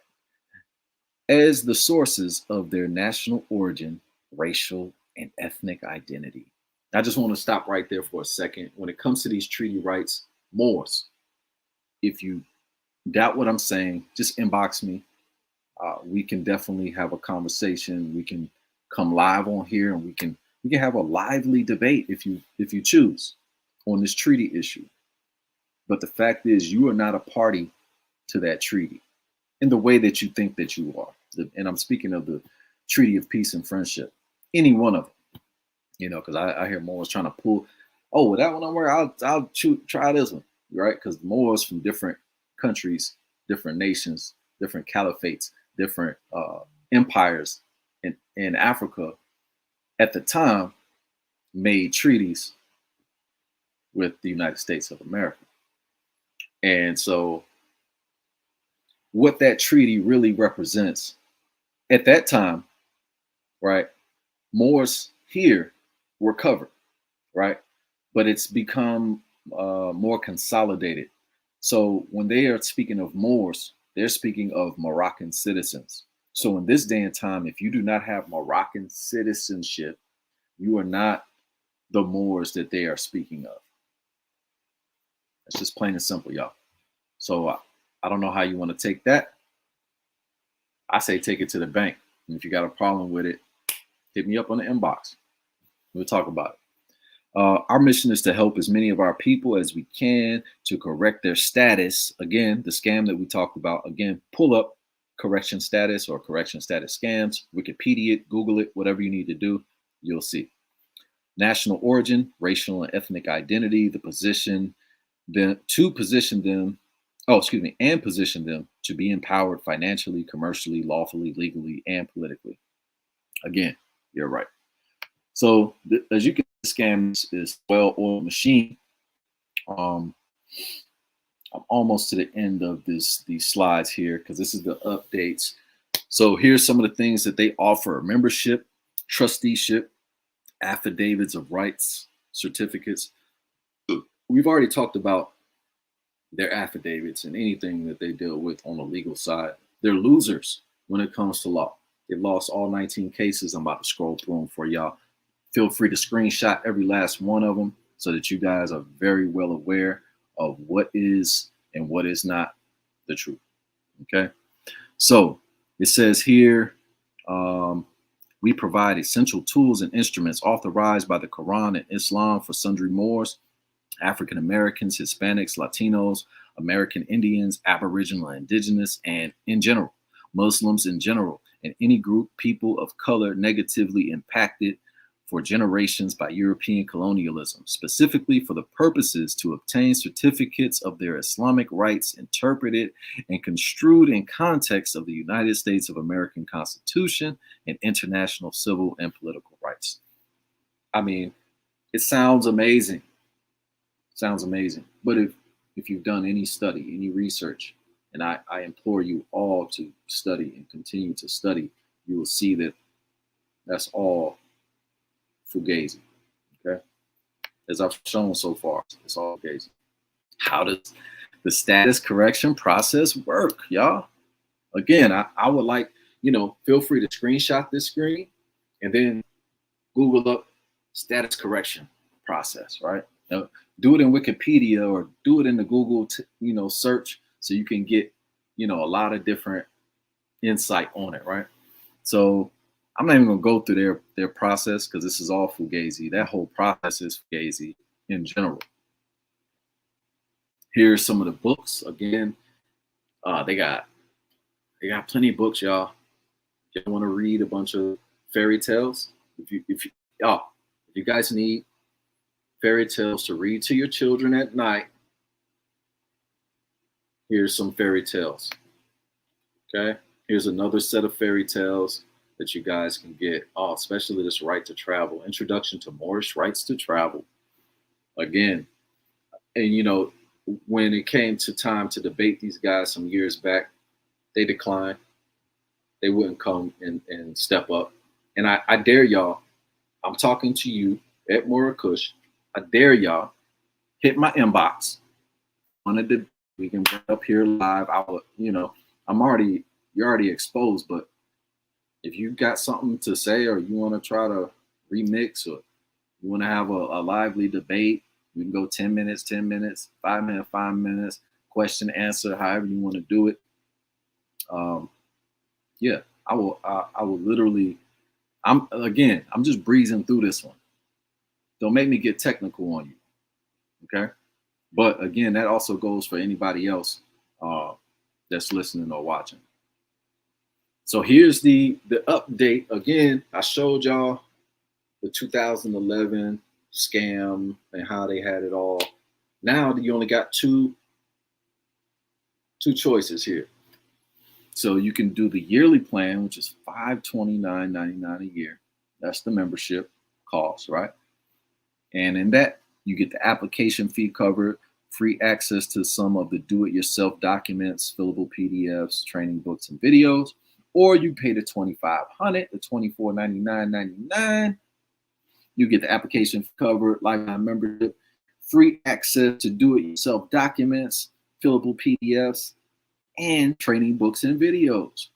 As the sources of their national origin, racial, and ethnic identity. I just want to stop right there for a second. When it comes to these treaty rights, Moors, if you doubt what I'm saying, just inbox me. We can definitely have a conversation. We can come live on here, and we can have a lively debate if you choose on this treaty issue. But the fact is, you are not a party to that treaty in the way that you think that you are. And I'm speaking of the Treaty of Peace and Friendship, any one of them, because I hear Moors trying to pull, oh, well, that one I'm wearing, I'll try this one, right? Because Moors from different countries, different nations, different caliphates, different empires in Africa at the time made treaties with the United States of America. And so what that treaty really represents at that time, right? Moors here were covered, right? But it's become more consolidated. So when they are speaking of Moors, they're speaking of Moroccan citizens. So in this day and time, if you do not have Moroccan citizenship, you are not the Moors that they are speaking of. It's just plain and simple, y'all. So I don't know how you want to take that. I say take it to the bank. And if you got a problem with it, hit me up on the inbox. We'll talk about it. Our mission is to help as many of our people as we can to correct their status. Again, the scam that we talked about. Again, pull up correction status or correction status scams, Wikipedia it, Google it, whatever you need to do, you'll see. National origin, racial and ethnic identity, the position, then to position them, and position them to be empowered financially, commercially, lawfully, legally, and politically. Again, you're right. So as you can see, scam is well-oiled machine. I'm almost to the end of these slides here because this is the updates. So here's some of the things that they offer: membership, trusteeship, affidavits of rights, certificates. We've already talked about their affidavits and anything that they deal with on the legal side. They're losers when it comes to law. They've lost all 19 cases. I'm about to scroll through them for y'all. Feel free to screenshot every last one of them so that you guys are very well aware of what is and what is not the truth. Okay. So it says here, we provide essential tools and instruments authorized by the Quran and Islam for sundry Moors, African Americans, Hispanics, Latinos, American Indians, Aboriginal and Indigenous, and in general, Muslims in general, and any group, people of color negatively impacted for generations by European colonialism, specifically for the purposes to obtain certificates of their Islamic rights interpreted and construed in context of the United States of American Constitution and international civil and political rights. I mean, it sounds amazing. Sounds amazing. But if you've done any study, any research, and I implore you all to study and continue to study, you will see that that's all fugazi. Okay. As I've shown so far, it's all fugazi. How does the status correction process work, y'all? Again, I would like, feel free to screenshot this screen and then Google up status correction process, right? Now, do it in Wikipedia or do it in the Google, search so you can get, a lot of different insight on it, right? So I'm not even gonna go through their process because this is all fugazi. That whole process is fugazi in general. Here's some of the books. Again, they got plenty of books, y'all. If you want to read a bunch of fairy tales, if you guys need fairy tales to read to your children at night, here's some fairy tales. Okay, here's another set of fairy tales that you guys can get. Oh, especially this right to travel. Introduction to Moorish rights to travel. Again, and when it came to time to debate these guys some years back, they declined. They wouldn't come and step up. And I dare y'all, I'm talking to you at Murakush. I dare y'all, hit my inbox. We can bring up here live. You're already exposed, but if you got something to say or you want to try to remix or you want to have a lively debate, you can go 10 minutes, 10 minutes, 5 minutes, 5 minutes, question, answer, however you want to do it. Yeah, I will literally, I'm just breezing through this one. Don't make me get technical on you, okay? But again, that also goes for anybody else that's listening or watching. So here's the update. Again, I showed y'all the 2011 scam and how they had it all. Now you only got two choices here. So you can do the yearly plan, which is $529.99 a year. That's the membership cost, right? And in that, you get the application fee covered, free access to some of the do-it-yourself documents, fillable PDFs, training books, and videos. Or you pay the $2,500, the $24.99.99. You get the application covered, lifetime membership, free access to do-it-yourself documents, fillable PDFs, and training books and videos.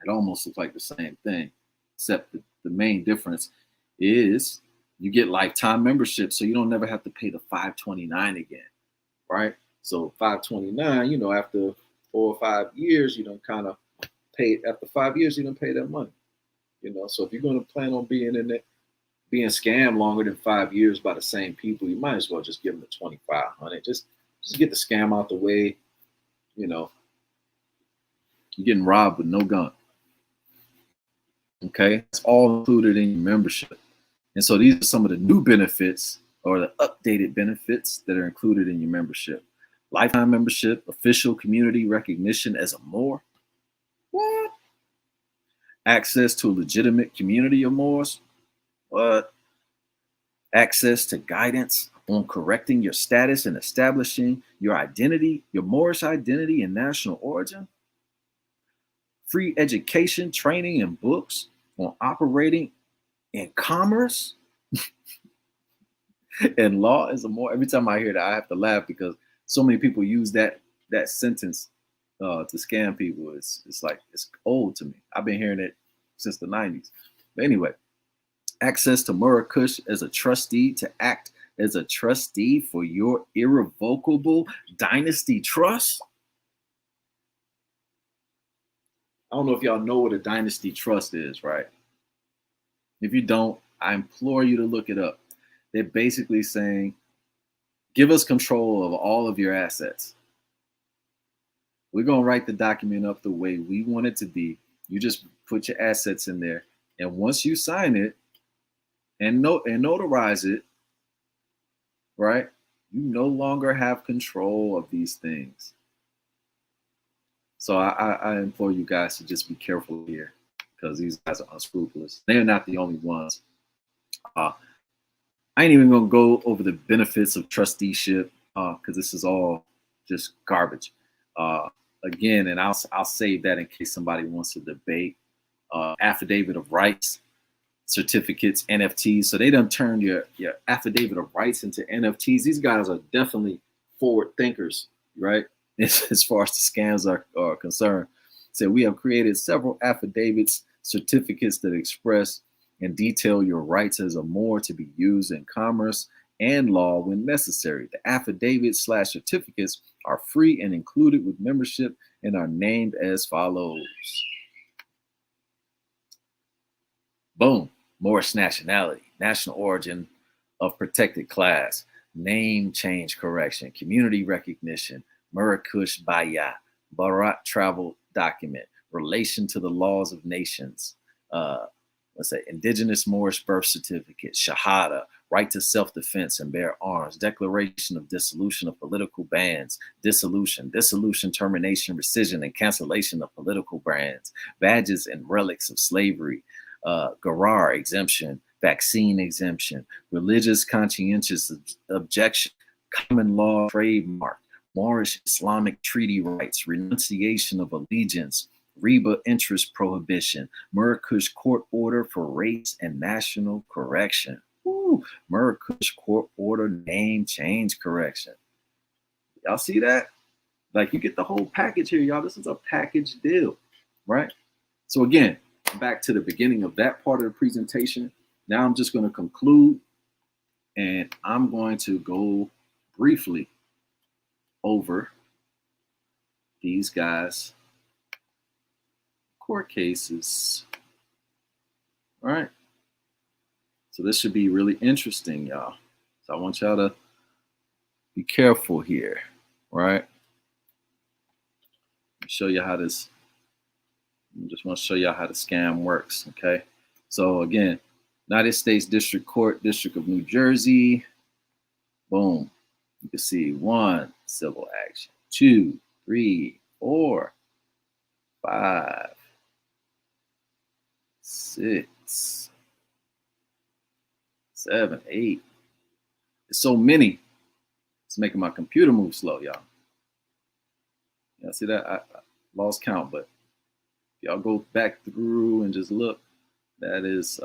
It almost looks like the same thing, except the main difference is you get lifetime membership, so you don't never have to pay the $529 again, right? So $529, after 4 or 5 years, you don't kind of pay. After 5 years, you don't pay that money, So if you're going to plan on being in it, being scammed longer than 5 years by the same people, you might as well just give them the 2,500. Just get the scam out the way. You know, you're getting robbed with no gun. Okay, it's all included in your membership. And so these are some of the new benefits or the updated benefits that are included in your membership. Lifetime membership, official community recognition as a more. What? Access to a legitimate community of Moors. What? Access to guidance on correcting your status and establishing your identity, your Moorish identity and national origin. Free education, training, and books on operating in commerce and law is a more. Every time I hear that, I have to laugh because so many people use that sentence to scam people. It's like it's old to me. I've been hearing it since the 90s. But anyway, access to Murakush as a trustee to act as a trustee for your irrevocable dynasty trust. I don't know if y'all know what a dynasty trust is, right? If you don't, I implore you to look it up. They're basically saying, give us control of all of your assets. We're going to write the document up the way we want it to be. You just put your assets in there. And once you sign it and notarize it, right, you no longer have control of these things. So I implore you guys to just be careful here because these guys are unscrupulous. They're not the only ones. I ain't even gonna go over the benefits of trusteeship because this is all just garbage. Again, and I'll save that in case somebody wants to debate. Affidavit of rights, certificates, NFTs. So they done turned your affidavit of rights into NFTs. These guys are definitely forward thinkers, right? As far as the scams are concerned. So we have created several affidavits, certificates that express and detail your rights as a Moor to be used in commerce and law when necessary. The affidavits / certificates are free and included with membership and are named as follows. Boom. Moorish nationality, national origin of protected class, name change correction, community recognition, Murakush Baya, Barat travel document, relation to the laws of nations, let's say indigenous Moorish birth certificate, Shahada, right to self-defense and bear arms, declaration of dissolution of political bans, dissolution, termination, rescission, and cancellation of political bans, badges and relics of slavery, Garar exemption, vaccine exemption, religious conscientious objection, common law trademark, Moorish Islamic treaty rights, renunciation of allegiance, Riba interest prohibition, Murakush court order for race and national correction. Woo, Murakush court order name change correction. Y'all see that? Like you get the whole package here, y'all. This is a package deal, right? So again, back to the beginning of that part of the presentation. Now I'm just going to conclude and I'm going to go briefly over these guys' court cases. All right. So this should be really interesting, y'all. So I want y'all to be careful here, right? Show you how this, I just want to show y'all how the scam works, okay? So again, United States District Court, District of New Jersey. Boom. You can see 1, civil action, 2, 3, 4, 5, 6, 7, 8. There's so many. It's making my computer move slow, y'all. Yeah, see that? I lost count, but if y'all go back through and just look, that is,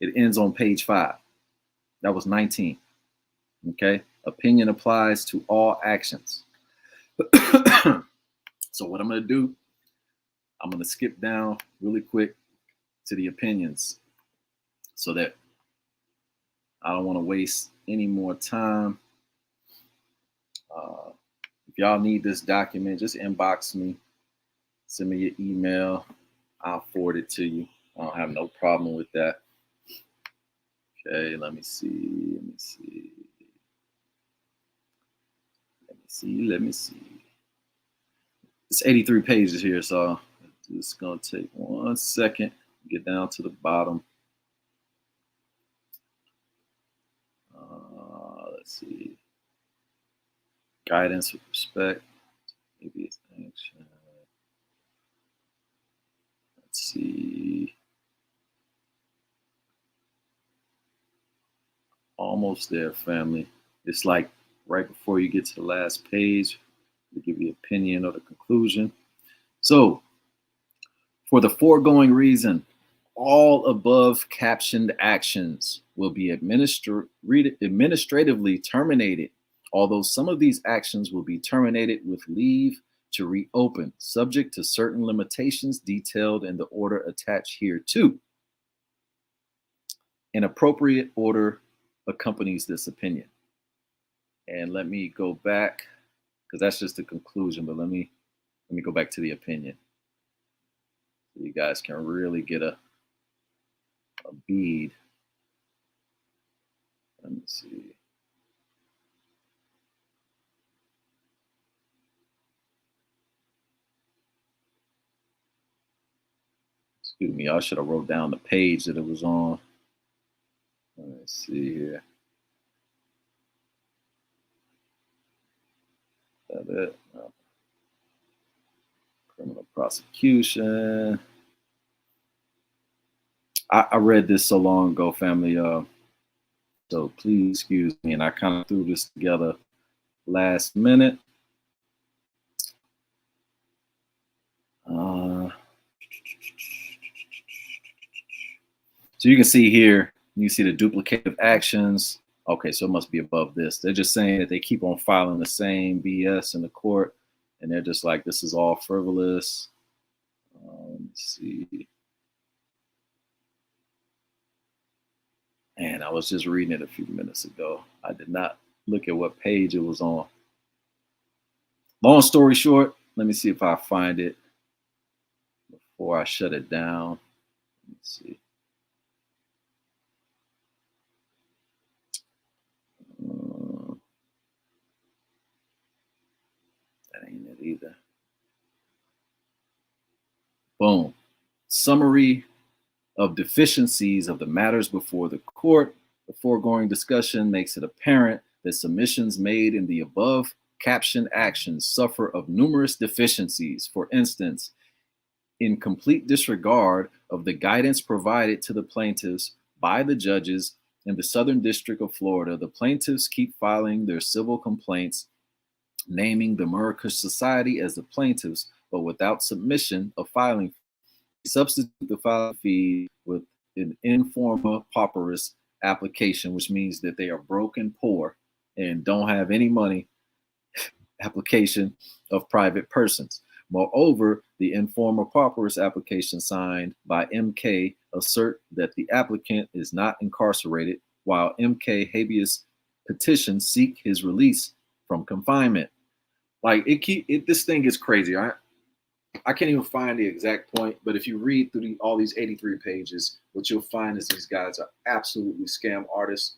it ends on page 5. That was 19. Okay. Opinion applies to all actions. So what I'm going to do, I'm going to skip down really quick to the opinions so that I don't want to waste any more time. If y'all need this document, just inbox me, send me your email. I'll forward it to you. I don't have no problem with that. Okay, let me see. Let me see. It's 83 pages here, so it's gonna take 1 second to get down to the bottom. Let's see. Guidance with respect. Maybe it's action. Let's see. Almost there, family. It's like right before you get to the last page, to give you opinion or the conclusion. So, for the foregoing reason, all above captioned actions will be administratively terminated, although some of these actions will be terminated with leave to reopen, subject to certain limitations detailed in the order attached here too. An appropriate order accompanies this opinion. And let me go back, because that's just the conclusion, but let me go back to the opinion so you guys can really get a bead. Let me see. Excuse me, I should have wrote down the page that it was on. Let's see here. Is that it? No. Criminal prosecution. I read this so long ago, family. So please excuse me. And I kind of threw this together last minute. So you can see here, you see the duplicative actions. Okay, so it must be above this. They're just saying that they keep on filing the same BS in the court, and they're just like, this is all frivolous. Let's see. Man, I was just reading it a few minutes ago. I did not look at what page it was on. Long story short, let me see if I find it before I shut it down. Let's see. That ain't it either. Boom. Summary of deficiencies of the matters before the court. The foregoing discussion makes it apparent that submissions made in the above captioned actions suffer of numerous deficiencies. For instance, in complete disregard of the guidance provided to the plaintiffs by the judges in the Southern District of Florida, the plaintiffs keep filing their civil complaints, naming the Murakush Society as the plaintiffs, but without submission of filing. Substitute the filing fee with an informa pauperis application, which means that they are broke and poor and don't have any money, application of private persons. Moreover, the informa pauperis application signed by MK assert that the applicant is not incarcerated, while MK habeas petitions seek his release from confinement. Like this thing is crazy. I can't even find the exact point, but if you read through all these 83 pages, what you'll find is these guys are absolutely scam artists.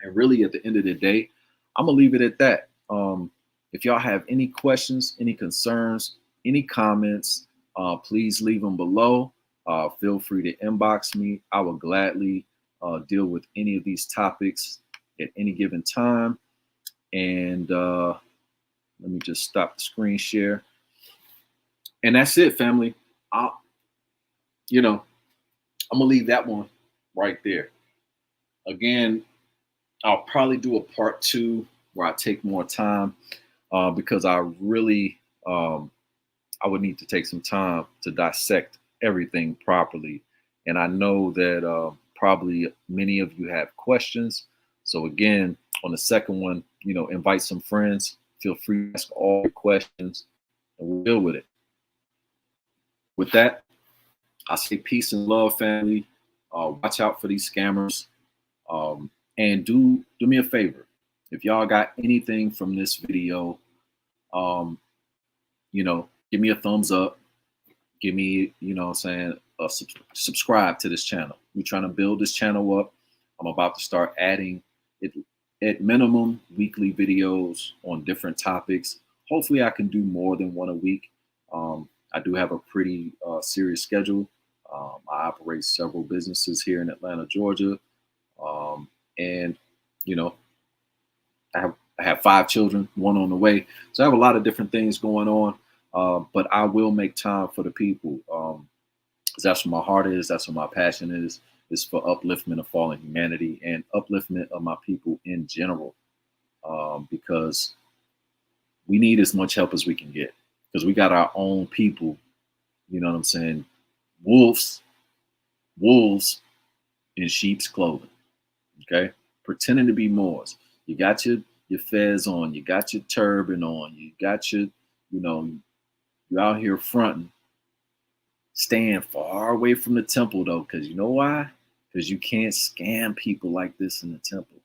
And really, at the end of the day, I'm gonna leave it at that. If y'all have any questions, any concerns, any comments, please leave them below. Feel free to inbox me. I will gladly deal with any of these topics at any given time. And let me just stop the screen share. And that's it, family. I'm gonna leave that one right there. Again, I'll probably do a part 2 where I take more time because I really, I would need to take some time to dissect everything properly. And I know that probably many of you have questions. So again, on the second one, invite some friends. Feel free to ask all your questions and we'll deal with it. With that, I say peace and love, family. Watch out for these scammers. And do me a favor. If y'all got anything from this video, give me a thumbs up. Give me, subscribe to this channel. We're trying to build this channel up. I'm about to start adding it at minimum weekly videos on different topics. Hopefully, I can do more than one a week. I do have a pretty serious schedule. I operate several businesses here in Atlanta, Georgia, and you know, I have 5 children, one on the way, so I have a lot of different things going on. But I will make time for the people. 'Cause that's what my heart is. That's what my passion is for upliftment of fallen humanity and upliftment of my people in general. Because we need as much help as we can get. Because we got our own people, you know what I'm saying? Wolves, wolves in sheep's clothing. Okay, pretending to be Moors. You got your fez on, you got your turban on, you got your, you know, you out here fronting. Staying far away from the temple though, because you know why? Because you can't scam people like this in the temple,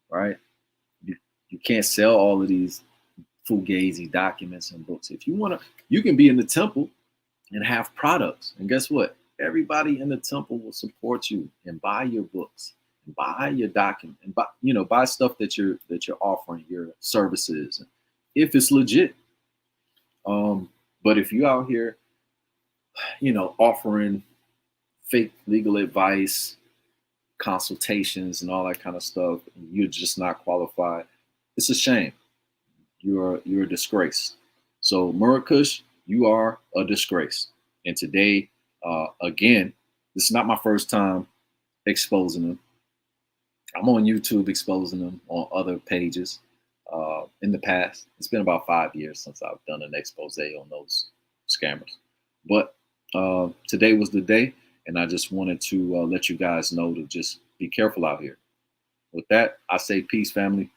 right? You, you can't sell all of these fugazi documents and books. If you want to, you can be in the temple and have products. And guess what? Everybody in the temple will support you and buy your books and buy your document and buy, buy stuff that you're offering, your services, if it's legit. But if you out here, offering fake legal advice, consultations, and all that kind of stuff, you're just not qualified. It's a shame. You're a disgrace. So Murakush, you are a disgrace. And today, again, this is not my first time exposing them. I'm on YouTube exposing them on other pages. In the past, it's been about 5 years since I've done an expose on those scammers. But today was the day, and I just wanted to let you guys know to just be careful out here. With that, I say peace, family.